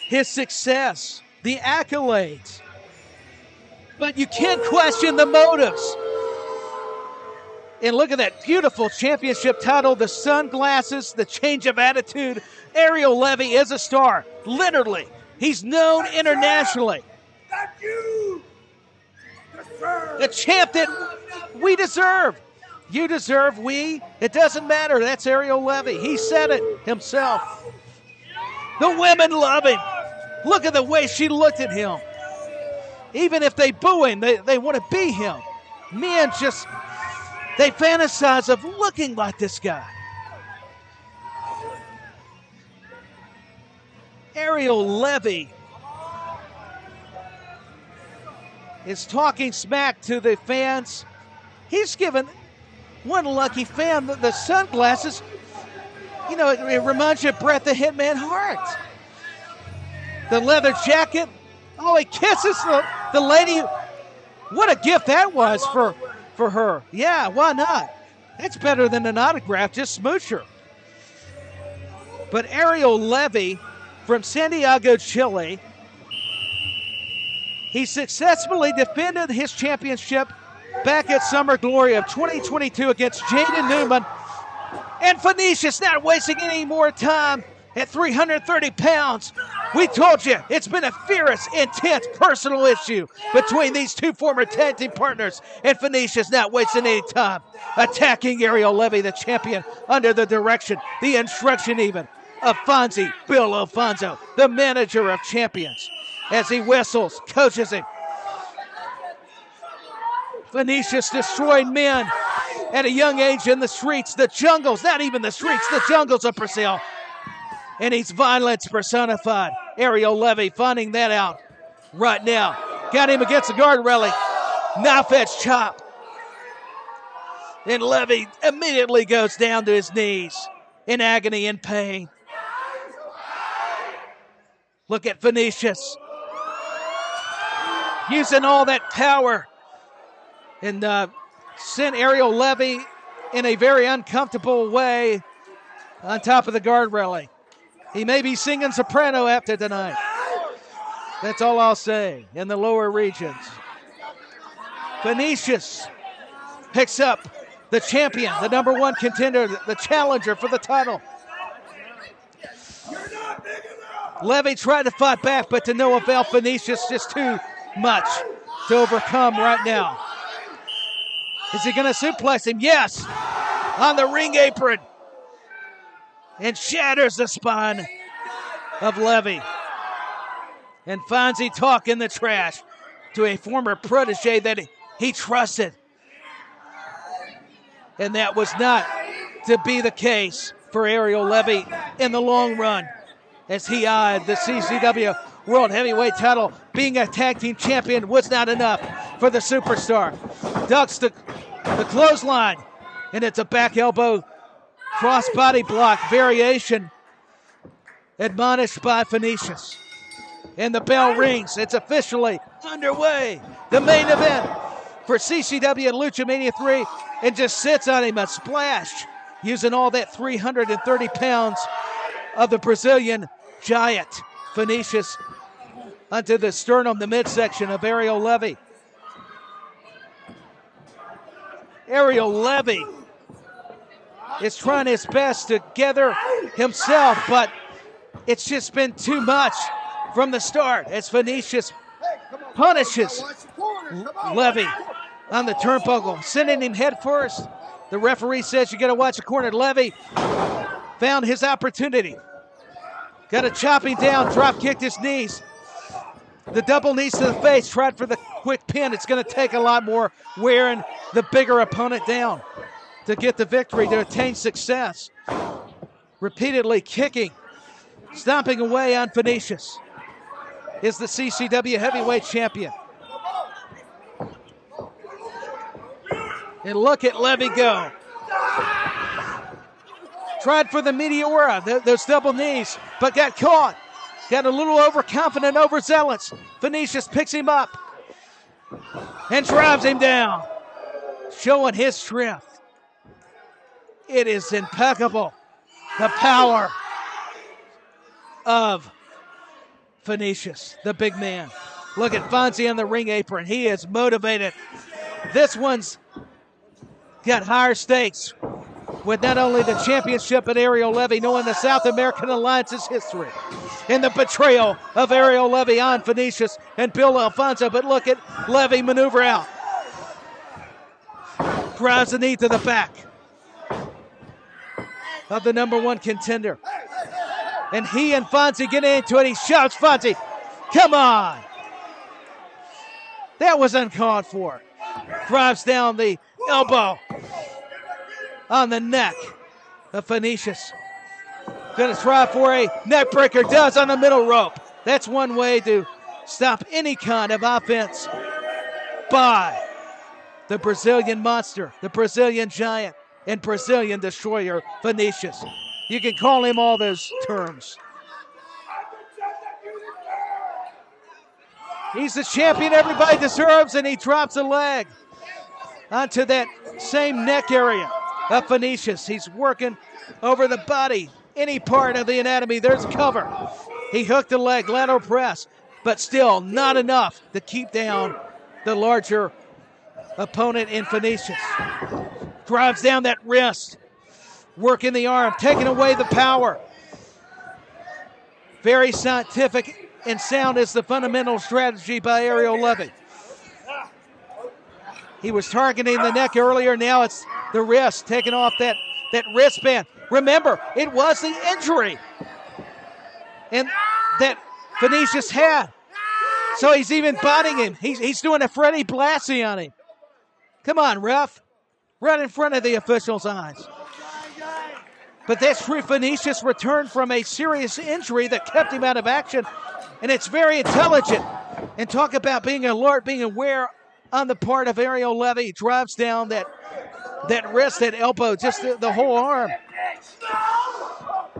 S2: his success, the accolades, but you can't question the motives. And look at that beautiful championship title, the sunglasses, the change of attitude. Ariel Levy is a star, literally. He's known internationally. The champ that we deserve. You deserve, we. It doesn't matter. That's Ariel Levy. He said it himself. The women love him. Look at the way she looked at him. Even if they boo him, they want to be him. Men just, they fantasize of looking like this guy. Ariel Levy is talking smack to the fans. He's given one lucky fan the sunglasses. You know, it reminds you of Bret the Hitman Hart. The leather jacket. Oh, he kisses the lady. What a gift that was for her. Yeah, why not? That's better than an autograph. Just smooch her. But Ariel Levy from Santiago, Chile, he successfully defended his championship back at Summer Glory of 2022 against Jaden Newman. And Phoenicius not wasting any more time at 330 pounds. We told you it's been a fierce, intense personal issue between these two former tag team partners, and Phoenicia's not wasting any time attacking Ariel Levy, the champion, under the direction, the instruction even, of Fonzie Bill Alfonso, the manager of champions, as he whistles, coaches him. Phoenicia's destroyed men at a young age in the streets, the jungles, not even the streets, the jungles of Brazil. And he's violence personified. Ariel Levy finding that out right now. Got him against the guardrail. Knife edge chop. And Levy immediately goes down to his knees in agony and pain. Look at Phoenicius using all that power and sent Ariel Levy in a very uncomfortable way on top of the guardrail. He may be singing soprano after tonight. That's all I'll say in the lower regions. Phoenicius picks up the champion, the number one contender, the challenger for the title. Levy tried to fight back, but to no avail. Phoenicius just too much to overcome right now. Is he going to suplex him? Yes. On the ring apron. And shatters the spine of Levy. And Fonzie talking the trash to a former protege that he trusted. And that was not to be the case for Ariel Levy in the long run, as he eyed the CCW World Heavyweight title. Being a tag team champion was not enough for the superstar. Ducks the clothesline, and it's a back elbow cross-body block variation admonished by Phoenicius. And the bell rings. It's officially underway. The main event for CCW and Luchamaina 3, and just sits on him, a splash, using all that 330 pounds of the Brazilian giant. Phoenicius onto the sternum, the midsection of Ariel Levy. Ariel Levy is trying his best to gather himself, but it's just been too much from the start as Phoenicius punishes Levy on the turnbuckle, sending him head first. The referee says you got to watch the corner. Levy found his opportunity. Got to chop him down, drop kicked his knees. The double knees to the face, tried for the quick pin. It's going to take a lot more wearing the bigger opponent down to get the victory, to attain success. Repeatedly kicking, stomping away on Phoenicius is the CCW heavyweight champion. And look at Levy go. Tried for the Meteora, those double knees, but got caught. Got a little overconfident, overzealous. Phoenicius picks him up and drives him down, showing his strength. It is impeccable, the power of Phoenicius, the big man. Look at Fonzie on the ring apron. He is motivated. This one's got higher stakes, with not only the championship at Ariel Levy, knowing the South American Alliance's history and the betrayal of Ariel Levy on Phoenicius and Bill Alfonso. But look at Levy maneuver out. Drives the knee to the back of the number one contender. And he and Fonzie get into it. He shouts, Fonzie, come on. That was uncalled for. Drives down the elbow on the neck of Phoenicius. Going to try for a neck breaker. Does on the middle rope. That's one way to stop any kind of offense by the Brazilian monster, the Brazilian giant, and Brazilian destroyer, Phoenicius. You can call him all those terms. He's the champion everybody deserves, and he drops a leg onto that same neck area of Phoenicius. He's working over the body, any part of the anatomy, there's cover. He hooked the leg, lateral press, but still not enough to keep down the larger opponent in Phoenicius. Drives down that wrist, working the arm, taking away the power. Very scientific and sound is the fundamental strategy by Ariel Levy. He was targeting the neck earlier. Now it's the wrist, taking off that wristband. Remember, it was the injury and that Venetius had. So he's even butting him. He's doing a Freddie Blassie on him. Come on, ref. Right in front of the official's eyes. But that's true. Venetius returned from a serious injury that kept him out of action. And it's very intelligent. And talk about being alert, being aware on the part of Ariel Levy. He drives down that wrist, that elbow, just the whole arm.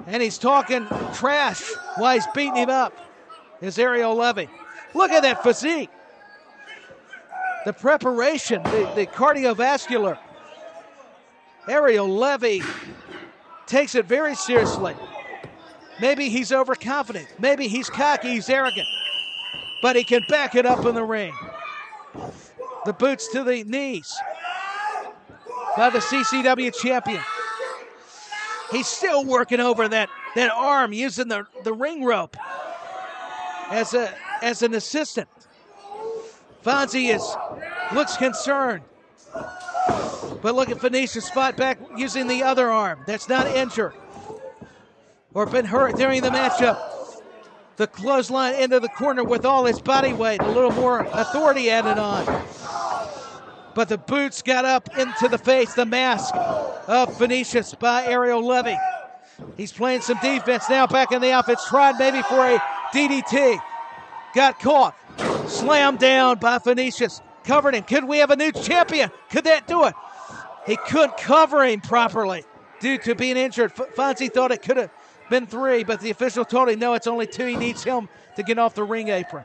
S2: And he's talking trash while he's beating him up. Is Ariel Levy. Look at that physique. The preparation, the cardiovascular. Ariel Levy takes it very seriously. Maybe he's overconfident. Maybe he's cocky, he's arrogant. But he can back it up in the ring. The boots to the knees by the CCW champion. He's still working over that arm, using the ring rope as an assistant. Fonzie looks concerned. But look at Venetius fought back using the other arm. That's not injured or been hurt during the matchup. The clothesline into the corner with all his body weight, a little more authority added on. But the boots got up into the face, the mask of Venetius by Ariel Levy. He's playing some defense now, back in the outfits, tried maybe for a DDT. Got caught, slammed down by Venetius, covered him. Could we have a new champion? Could that do it? He couldn't cover him properly due to being injured. Fonzie thought it could have been 3, but the official told him, no, it's only 2. He needs him to get off the ring apron.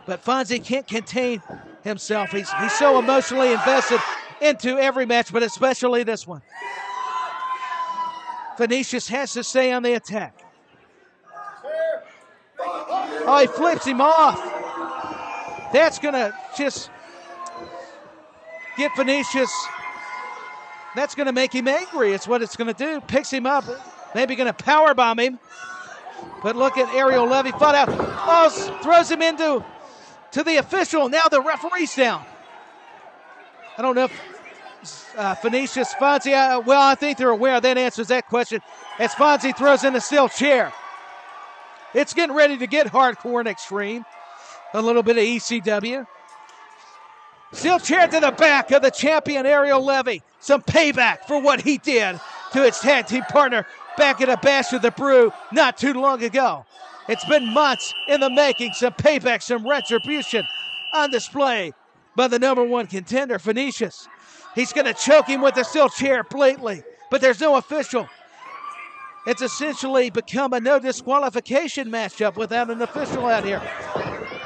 S2: But Fonzie can't contain himself. He's so emotionally invested into every match, but especially this one. Venetius has to stay on the attack. Oh, he flips him off. That's going to just get Venetius. That's going to make him angry. It's what it's going to do. Picks him up. Maybe going to powerbomb him. But look at Ariel Levy. Fought out. Oh, throws him into the official. Now the referee's down. I don't know if Venetius, Fonzie, I think they're aware. That answers that question. As Fonzie throws in a steel chair. It's getting ready to get hardcore and extreme. A little bit of ECW. Steel chair to the back of the champion, Ariel Levy. Some payback for what he did to his tag team partner back at a Bash of the Brew not too long ago. It's been months in the making. Some payback, some retribution on display by the number 1 contender, Venetius. He's going to choke him with the steel chair blatantly, but there's no official. It's essentially become a no disqualification matchup without an official out here.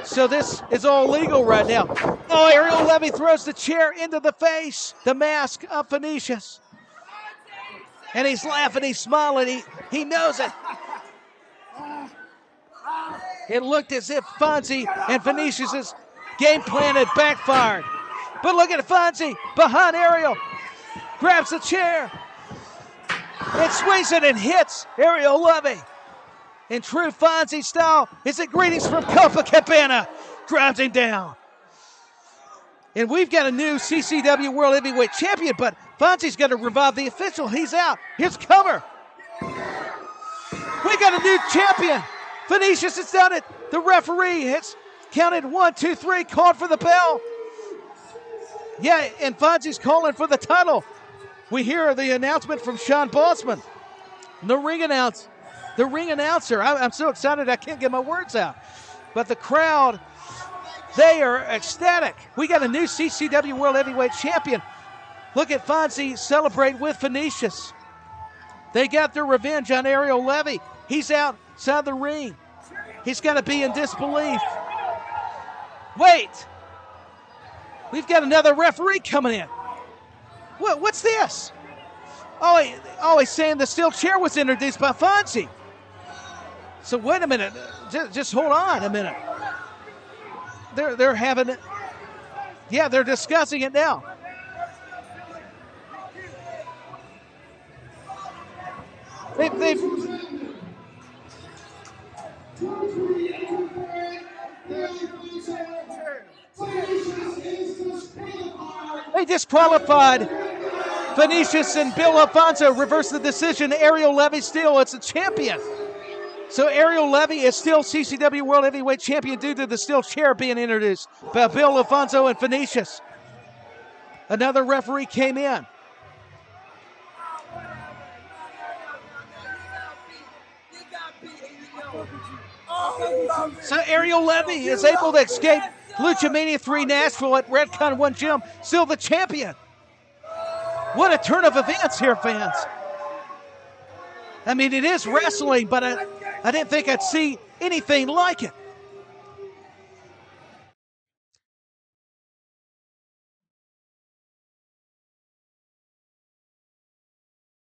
S2: So this is all legal right now. Oh, Ariel Levy throws the chair into the face, the mask of Venetius. And he's laughing, he's smiling, he knows it. It looked as if Fonzie and Venetius' game plan had backfired. But look at Fonzie behind Ariel. Grabs the chair. And swings it and hits Ariel Levy. In true Fonzie style, is it greetings from Copacabana? Grabs him down. And we've got a new CCW World Heavyweight Champion, but Fonzie's got to revive the official. He's out. Here's cover. We got a new champion. Venetius has done it. The referee has counted 1, 2, 3, called for the bell. Yeah, and Fonzie's calling for the title. We hear the announcement from Sean Bossman, the ring announcer. I'm so excited I can't get my words out. But the crowd, they are ecstatic. We got a new CCW World Heavyweight Champion. Look at Fonzie celebrate with Venetius. They got their revenge on Ariel Levy. He's outside the ring. He's got to be in disbelief. Wait. We've got another referee coming in. What's this? Oh, he's saying the steel chair was introduced by Fonzie. So wait a minute. Just hold on a minute. They're having it. Yeah, they're discussing it now. They disqualified Venetius and Bill Alfonso. Reverse the decision. Ariel Levy still it's a champion. So Ariel Levy is still CCW World Heavyweight Champion due to the steel chair being introduced by Bill Alfonso and Venetius. Another referee came in. So Ariel Levy is able to escape Luchamaina 3 Nashville at Redcon 1 Gym, still the champion. What a turn of events here, fans. I mean, it is wrestling, but I didn't think I'd see anything like it.